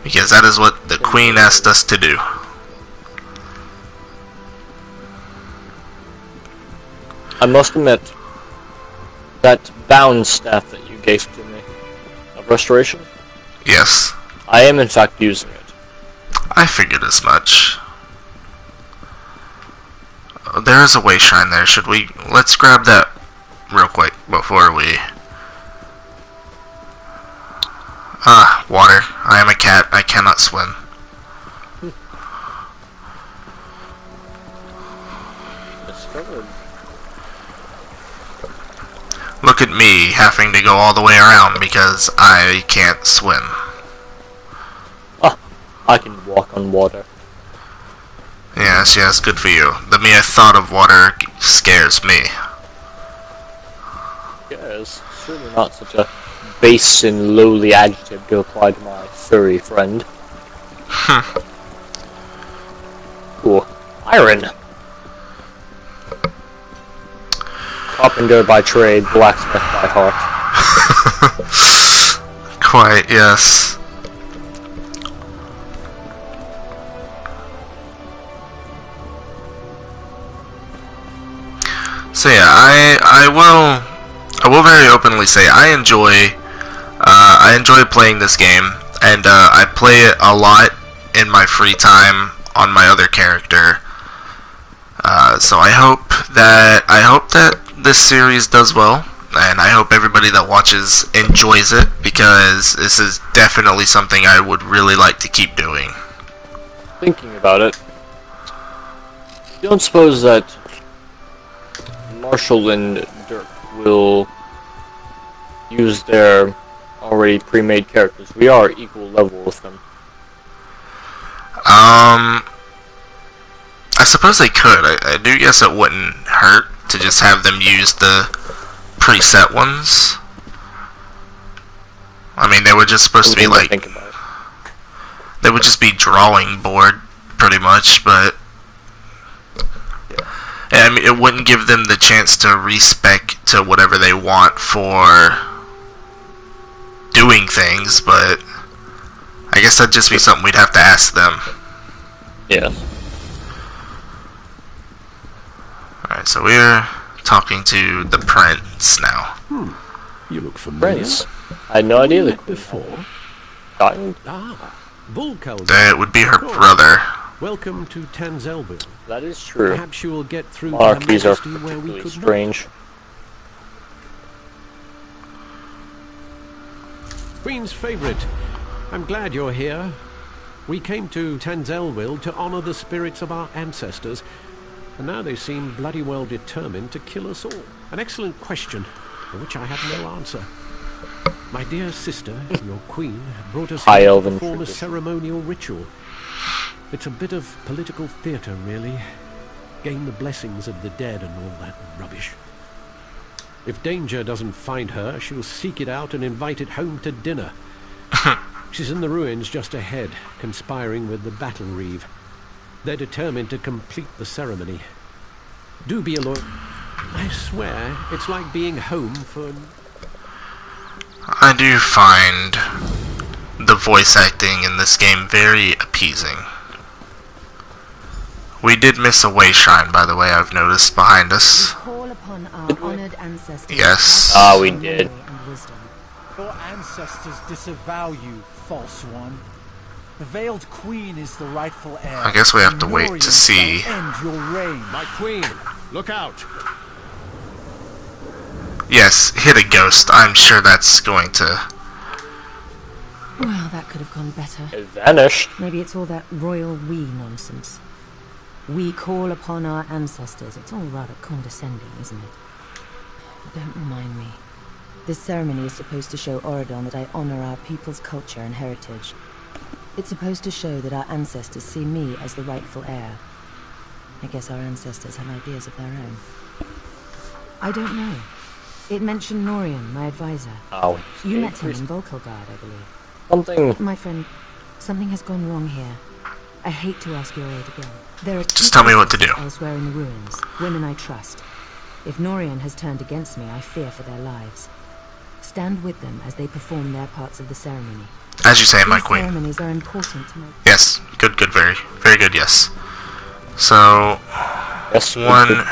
because that is what the Queen asked us to do. I must admit, that bound staff that you gave to me, of restoration? Yes. I am in fact using it. I figured as much. There is a way shrine there. Should we? Let's grab that real quick before we... water. I am a cat. I cannot swim. Discovered. Look at me having to go all the way around because I can't swim. Ah, I can walk on water. Yes, yes, good for you. The mere thought of water scares me. Yes, certainly not such a base and lowly adjective to apply to my furry friend. Ooh, iron. Carpenter by trade, blacksmith by heart. Quite, yes. So yeah, I will very openly say I enjoy playing this game, and I play it a lot in my free time on my other character. So I hope that this series does well, and I hope everybody that watches enjoys it, because this is definitely something I would really like to keep doing. Thinking about it, you don't suppose that Marshall and Dirk will use their already pre-made characters? We are equal level with them. I suppose they could. I do guess it wouldn't hurt to just have them use the preset ones. I mean, they were just supposed to be like... They would just be drawing board, pretty much, but... I mean, it wouldn't give them the chance to respec to whatever they want for doing things, but I guess that'd just be something we'd have to ask them. Yeah. Alright, so we're talking to the prince now. You look familiar. Prince? I had no idea that before. Diamond? Volkel. That would be her brother. Welcome to Tamriel. That is true. Perhaps you will get through Monarchies are where we really could strange. Queen's favorite. I'm glad you're here. We came to Tamriel to honor the spirits of our ancestors, and now they seem bloody well determined to kill us all. An excellent question, for which I have no answer. My dear sister, your queen, brought us here to perform a ceremonial ritual. It's a bit of political theatre, really. Gain the blessings of the dead and all that rubbish. If danger doesn't find her, she'll seek it out and invite it home to dinner. She's in the ruins just ahead, conspiring with the battle reeve. They're determined to complete the ceremony. Do be alert. I swear, it's like being home for... I do find the voice acting in this game very appeasing. We did miss a way shrine, by the way, I've noticed behind us. Call upon our honored ancestors. Yes. We did. Your ancestors disavow you, false one. The veiled queen is the rightful heir. I guess we have to wait to see. End your reign. My queen, look out! Yes, hit a ghost. I'm sure that's going to... Well, that could have gone better. It vanished. Maybe it's all that royal we nonsense. We call upon our ancestors. It's all rather condescending, isn't it? Don't remind me. This ceremony is supposed to show Oridon that I honor our people's culture and heritage. It's supposed to show that our ancestors see me as the rightful heir. I guess our ancestors have ideas of their own. I don't know. It mentioned Norian, my advisor. Oh, you met him in Volkelgard, I believe. Something... My friend, something has gone wrong here. I hate to ask your aid again. There are just tell me what to do. Elsewhere in the ruins, women I trust. If Norian has turned against me, I fear for their lives. Stand with them as they perform their parts of the ceremony. As you say, my queen. Ceremonies are important to my... Yes, good, good, very good, yes. So, yes, one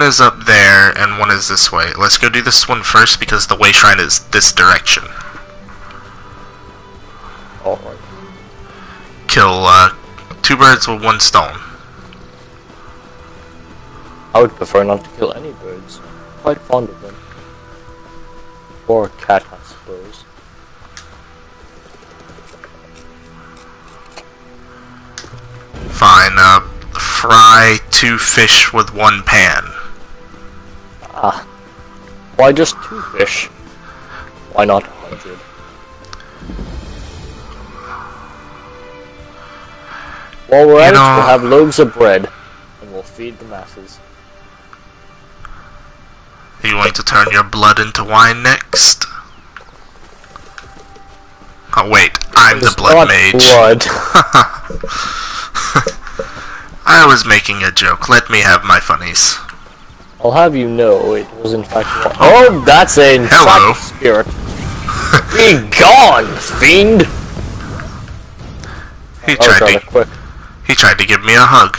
is up there, and one is this way. Let's go do this one first, because the way shrine is this direction. Alright. kill 2 birds with 1 stone. I would prefer not to kill any birds. I'm quite fond of them. Or a cat, I suppose. Fine, fry 2 fish with 1 pan. Ah. Why just 2 fish? Why not 100? While we're at it, we'll have loaves of bread, and we'll feed the masses. Are you going to turn your blood into wine next? Oh wait, I'm the blood mage. Blood. I was making a joke. Let me have my funnies. I'll have you know, it was in fact. Oh, that's a hello spirit. Be gone, fiend! He tried to give me a hug.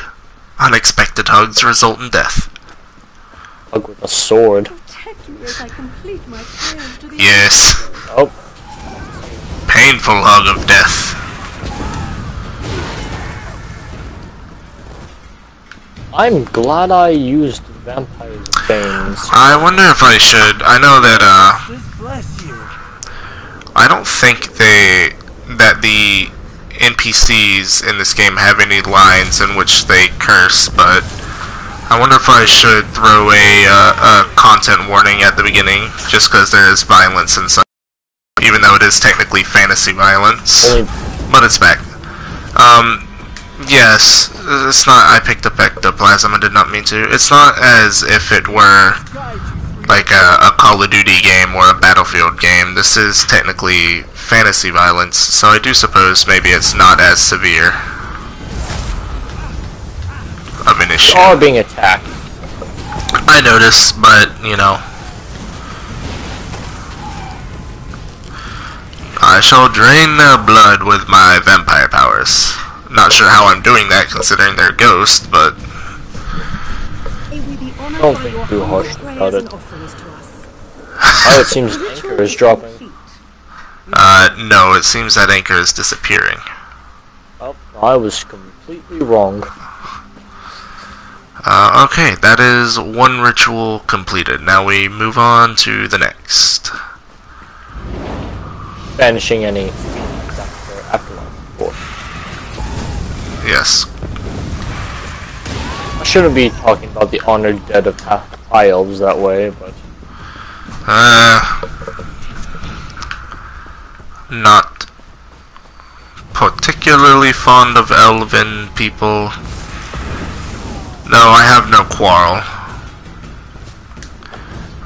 Unexpected hugs result in death. Hug with a sword. Protect me as I complete my prayers to the Yes. Oh. Painful hug of death. I'm glad I used Vampire's Veins. I wonder if I should. I know that, I don't think that the NPCs in this game have any lines in which they curse, but I wonder if I should throw a content warning at the beginning, just because there is violence and such, even though it is technically fantasy violence. But it's back. Yes, it's not. I picked up ectoplasm. I did not mean to. It's not as if it were like a Call of Duty game or a Battlefield game. This is technically fantasy violence, so I do suppose maybe it's not as severe of an issue. You are being attacked. I noticed, but you know, I shall drain their blood with my vampire powers. Not sure how I'm doing that, considering they're ghosts, but don't think too harsh about it. Oh, it seems Anchor is dropping. No, it seems that Anchor is disappearing. Oh, I was completely wrong. Okay, that is 1 ritual completed. Now we move on to the next. Banishing any fiends afterlife. Yes. I shouldn't be talking about the honored dead of high elves that way, but not particularly fond of elven people. No, I have no quarrel.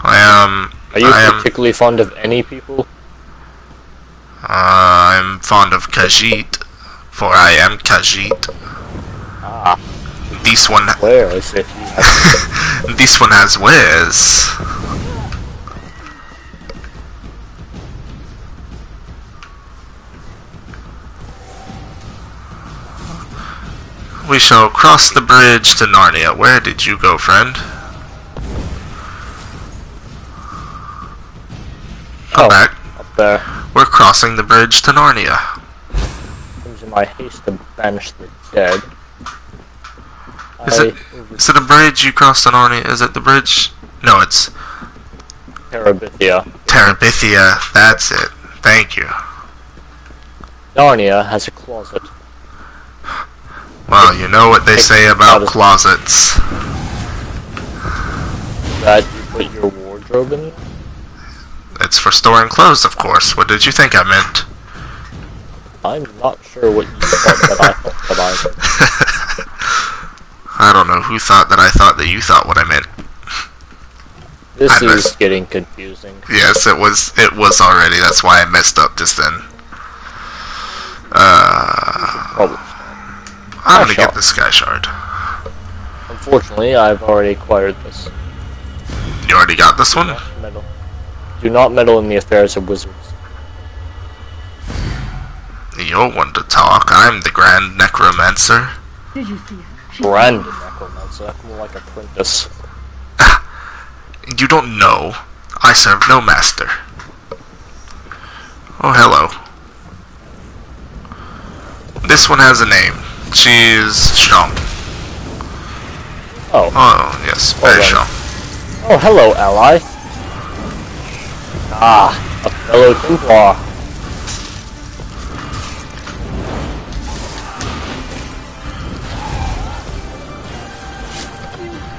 Are you particularly fond of any people? I'm fond of Khajiit, for I am Khajiit. Ah. This one. Where is it? This one has wares. We shall cross the bridge to Narnia. Where did you go, friend? Come back. Up there. We're crossing the bridge to Narnia. Seems in my haste to banish the dead. Is it a bridge you crossed to Narnia? Is it the bridge? No, it's Terabithia. Terabithia, that's it. Thank you. Narnia has a closet. Well, you know what they say about closets. That you put your wardrobe in? It's for storing clothes, of course. What did you think I meant? I'm not sure what you thought that I thought that I meant. I don't know who thought that I thought that you thought what I meant. This is getting confusing. Yes, it was already. That's why I messed up just then. I'm gonna get the Sky Shard. Unfortunately, I've already acquired this. You already got this one? Do not meddle in the affairs of wizards. You're one to talk. I'm the Grand Necromancer. Did you see her? Grand Necromancer, more like apprentice. You don't know. I serve no master. Oh, hello. This this one has a name. She's strong. Oh. Oh, yes, very strong. Oh, hello, ally. Ah, a fellow Templar.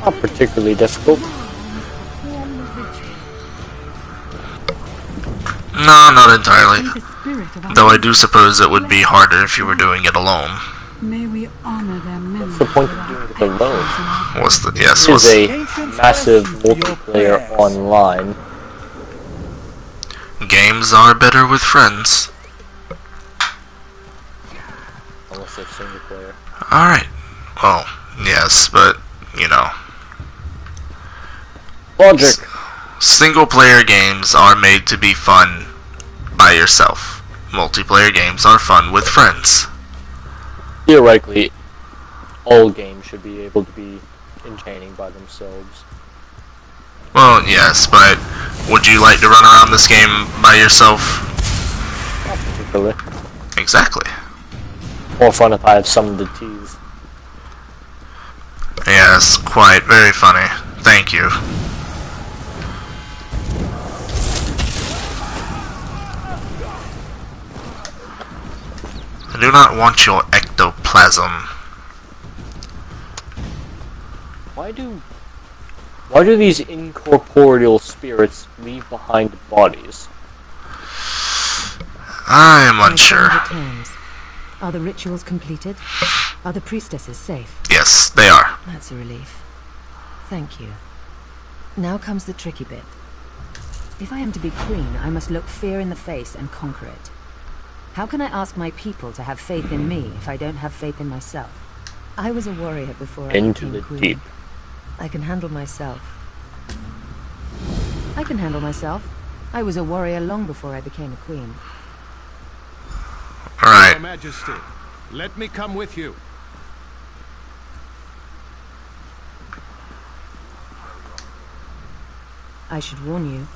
Not particularly difficult. No, not entirely. Though I do suppose it would be harder if you were doing it alone. May we honor their memories. What's the point of doing it alone? What's the yes? It is a massive multiplayer online. Games are better with friends. Unless they're single player. Alright. Well, yes, but, you know. Logic. Single player games are made to be fun by yourself. Multiplayer games are fun with friends. Theoretically, all games should be able to be entertaining by themselves. Well, yes, but would you like to run around this game by yourself? Not particularly. Exactly. More fun if I have someone to tease. Yes, quite. Very funny. Thank you. I do not want your ectoplasm. Why do these incorporeal spirits leave behind bodies? I am unsure. Are the rituals completed? Are the priestesses safe? Yes, they are. That's a relief. Thank you. Now comes the tricky bit. If I am to be queen, I must look fear in the face and conquer it. How can I ask my people to have faith in me if I don't have faith in myself? I was a warrior before I became queen. Deep. I can handle myself. I can handle myself. I was a warrior long before I became a queen. Alright. Your Majesty, let me come with you. I should warn you.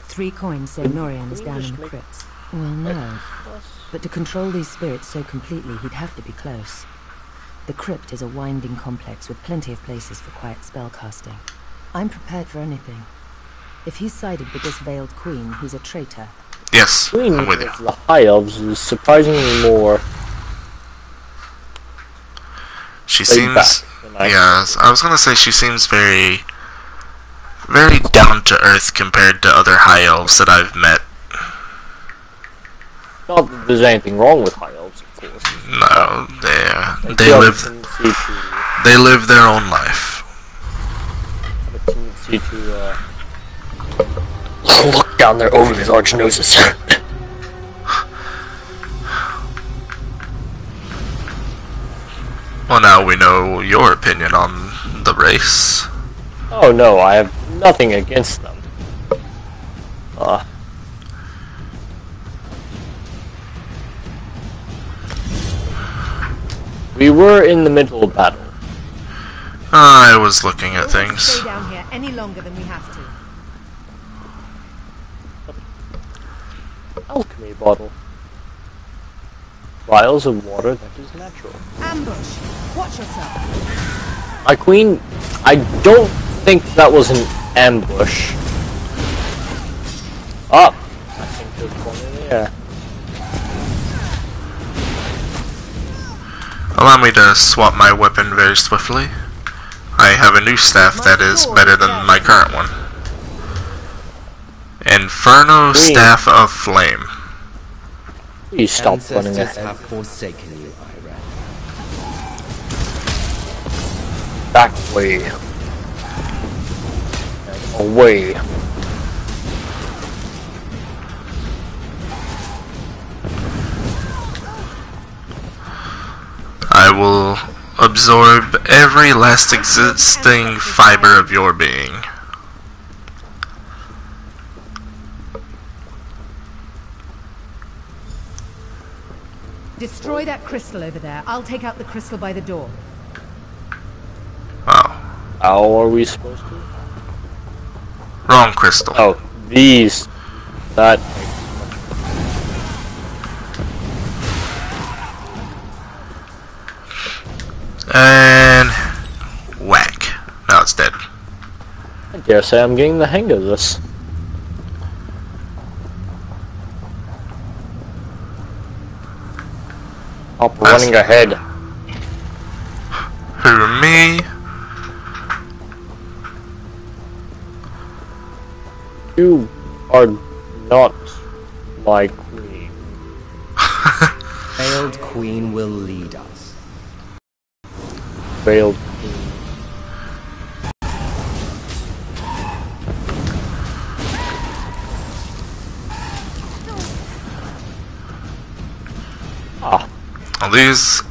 3 coins say Norian is down in the crypts. Well, no. But to control these spirits so completely, he'd have to be close. The crypt is a winding complex with plenty of places for quiet spellcasting. I'm prepared for anything. If he's sided with this veiled queen, he's a traitor. Yes, Queen I'm with you. of the High Elves is surprisingly more. She seems. Yes, I was gonna say she seems very down to earth compared to other high elves that I've met. Not that there's anything wrong with High Elves, of course. No, they live their own life. Have a tendency to look down their overly large noses. Well, now we know your opinion on the race. Oh no, I have nothing against them. We were in the middle of battle. I was looking at things. Stay down here any longer than we have to. Alchemy bottle. Vials of water that is natural. Ambush! Watch yourself! My queen, I don't think that was an ambush. Up! I think there's one in there. Allow me to swap my weapon very swiftly. I have a new staff that is better than my current one. Inferno Staff of Flame. Please stop running Ancestors ahead. have forsaken you, Ira. Back away. Away. I will absorb every last existing fiber of your being. Destroy that crystal over there. I'll take out the crystal by the door. Wow. How are we supposed to? Wrong crystal. Oh, these. That. And whack. Now it's dead. I dare say I'm getting the hang of this. Hop running ahead. Who, me? You are not my queen. Veiled Queen will lead us. Veiled Queen. Ah. Well, these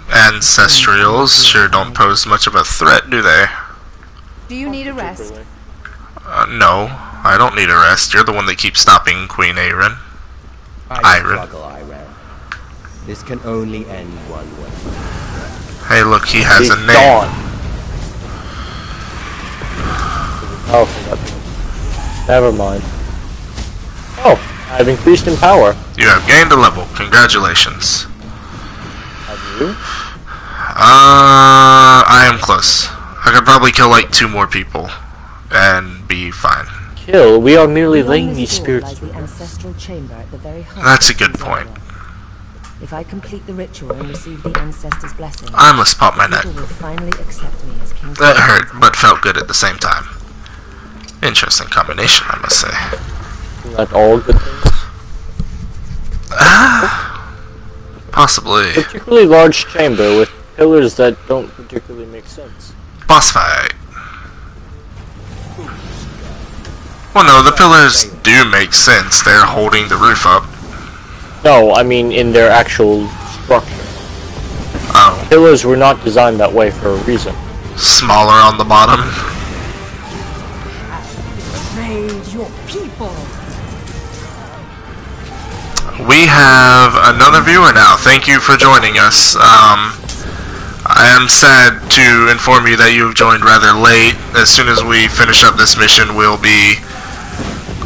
ancestrals sure don't pose much of a threat, do they? Do you need a rest? No, I don't need a rest. You're the one that keeps stopping Queen Ayren. I struggle, Ayren. This can only end one way. Hey, look, he has a name. Gone. Oh, never mind. Oh, I've increased in power. You have gained a level. Congratulations. Have you? I am close. I could probably kill like 2 more people and be fine. Kill? We are merely laying these spirits. The ancestral chamber at the very heart. That's a good point. If I complete the ritual and receive the ancestor's blessing, I must pop my neck. people will finally accept me as king. That hurt, but felt good at the same time. Interesting combination, I must say. Isn't that all good things? Possibly. Particularly large chamber with pillars that don't particularly make sense. Boss fight. Well, no, the pillars do make sense. They're holding the roof up. No, I mean in their actual structure. Oh. Pillars were not designed that way for a reason. Smaller on the bottom. Betrayed your people. We have another viewer now. Thank you for joining us. I am sad to inform you that you've joined rather late. As soon as we finish up this mission, we'll be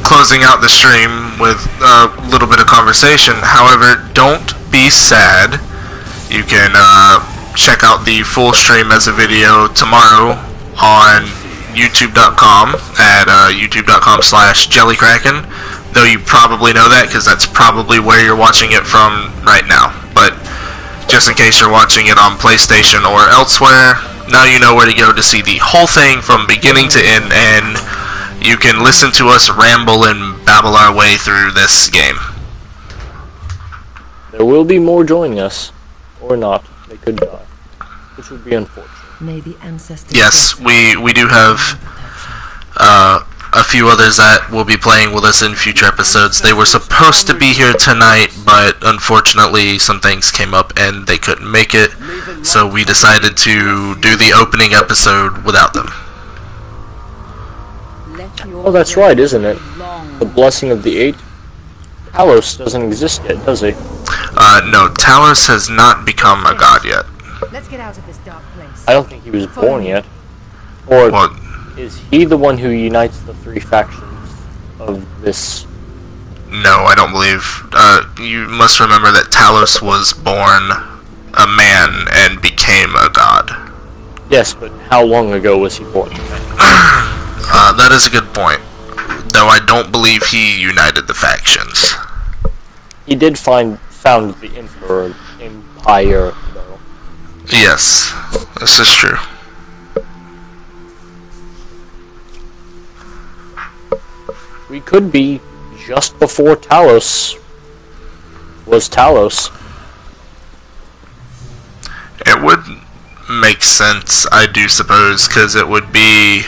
closing out the stream with a little bit of conversation. However, don't be sad. You can check out the full stream as a video tomorrow on youtube.com at youtube.com/Jellykraken. Though you probably know that because that's probably where you're watching it from right now. But just in case you're watching it on PlayStation or elsewhere, now you know where to go to see the whole thing from beginning to end, and you can listen to us ramble and babble our way through this game. There will be more joining us. Or not. They could die. Which would be unfortunate. May the ancestors. Yes, we do have a few others that will be playing with us in future episodes. They were supposed to be here tonight, but unfortunately some things came up and they couldn't make it, so we decided to do the opening episode without them. Oh, that's right, isn't it? The Blessing of the Eight? Talos doesn't exist yet, does he? No, Talos has not become a god yet. Let's get out of this dark place. I don't think he was born yet. Or is he the one who unites the 3 factions of this? No, I don't believe. You must remember that Talos was born a man and became a god. Yes, but how long ago was he born? That is a good point. Though I don't believe he united the factions. He did found the Empire, though. Yes, this is true. We could be just before Talos was Talos. It would make sense, I do suppose, because it would be...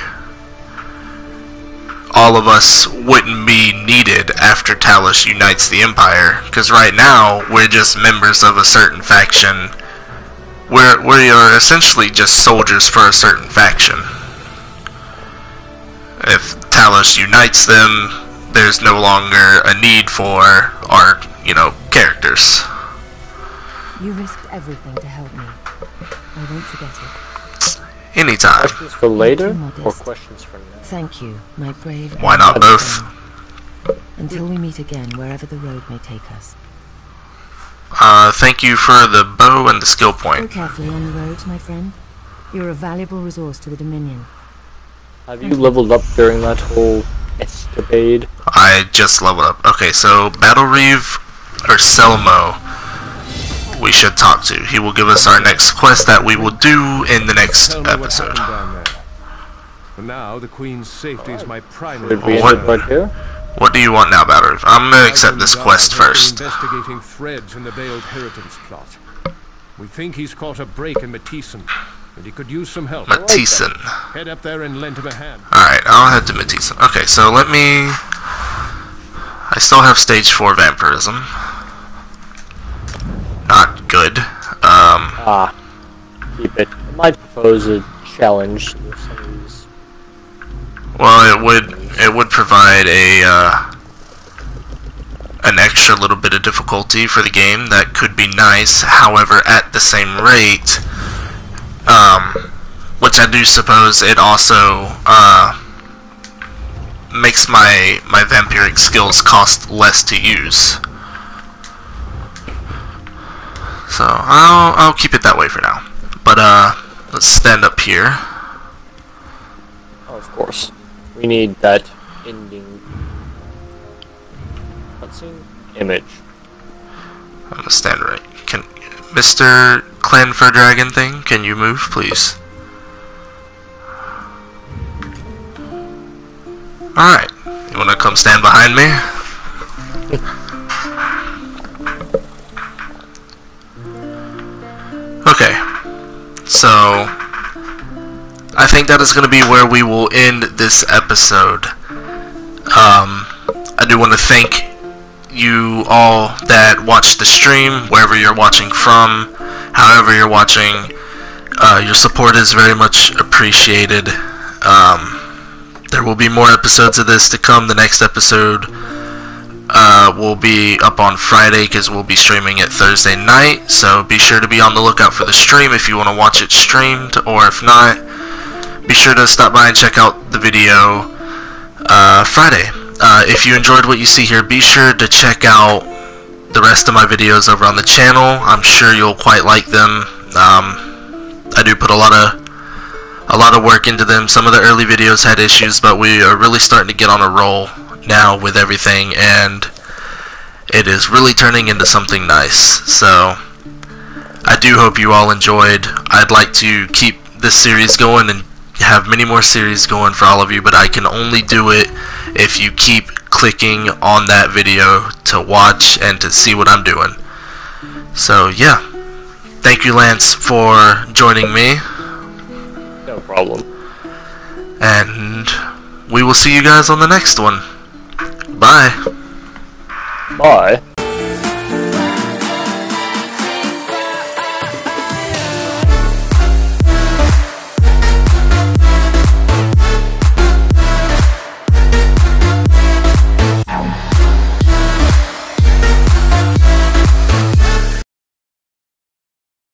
all of us wouldn't be needed after Talos unites the Empire, because right now we're just members of a certain faction. We are essentially just soldiers for a certain faction. If Talos unites them, there's no longer a need for our, characters. You risked everything to help me. I won't forget it. Anytime. Questions for later, or questions for now? Thank you, my brave. Why not both? Until we meet again, wherever the road may take us. Thank you for the bow and the skill Go point. carefully on the road, my friend. You're a valuable resource to the Dominion. Have you leveled up during that whole escapade? I just leveled up. Okay, so Battle Reeve or Selmo we should talk to. He will give us our next quest that we will do in the next Tell me what episode. happened down there. For now, the Queen's safety is my primary Should we What? end it right here? What do you want now, Battle Reeve? I'm gonna accept this quest first. Investigating threads in the veiled inheritance plot. We think he's caught a break in Matheson, and he could use some help. Matheson. Head up there and lend him a hand. Alright, I'll head to Matheson. Okay, so let me... I still have stage 4 vampirism. Not good. Keep it. I might propose a challenge with some of these. Well, it would provide a an extra little bit of difficulty for the game. That could be nice. However, at the same rate, which I do suppose it also makes my vampiric skills cost less to use. So I'll keep it that way for now. But let's stand up here. Oh, of course. We need that ending cutscene image. I'm gonna stand right. Can Mr. Clan for Dragon thing? Can you move, please? All right. You wanna come stand behind me? Okay. So I think that is going to be where we will end this episode. I do want to thank you all that watched the stream, wherever you're watching from, however you're watching. Your support is very much appreciated. There will be more episodes of this to come. The next episode will be up on Friday because we'll be streaming it Thursday night. So be sure to be on the lookout for the stream if you want to watch it streamed, or if not, be sure to stop by and check out the video Friday. If you enjoyed what you see here, be sure to check out the rest of my videos over on the channel. I'm sure you'll quite like them. I do put a lot of work into them. Some of the early videos had issues, but we are really starting to get on a roll now with everything, and it is really turning into something nice. So I do hope you all enjoyed. I'd like to keep this series going and have many more series going for all of you, but I can only do it if you keep clicking on that video to watch and to see what I'm doing. So yeah, thank you, Lance, for joining me. No problem. And we will see you guys on the next one. Bye. Bye.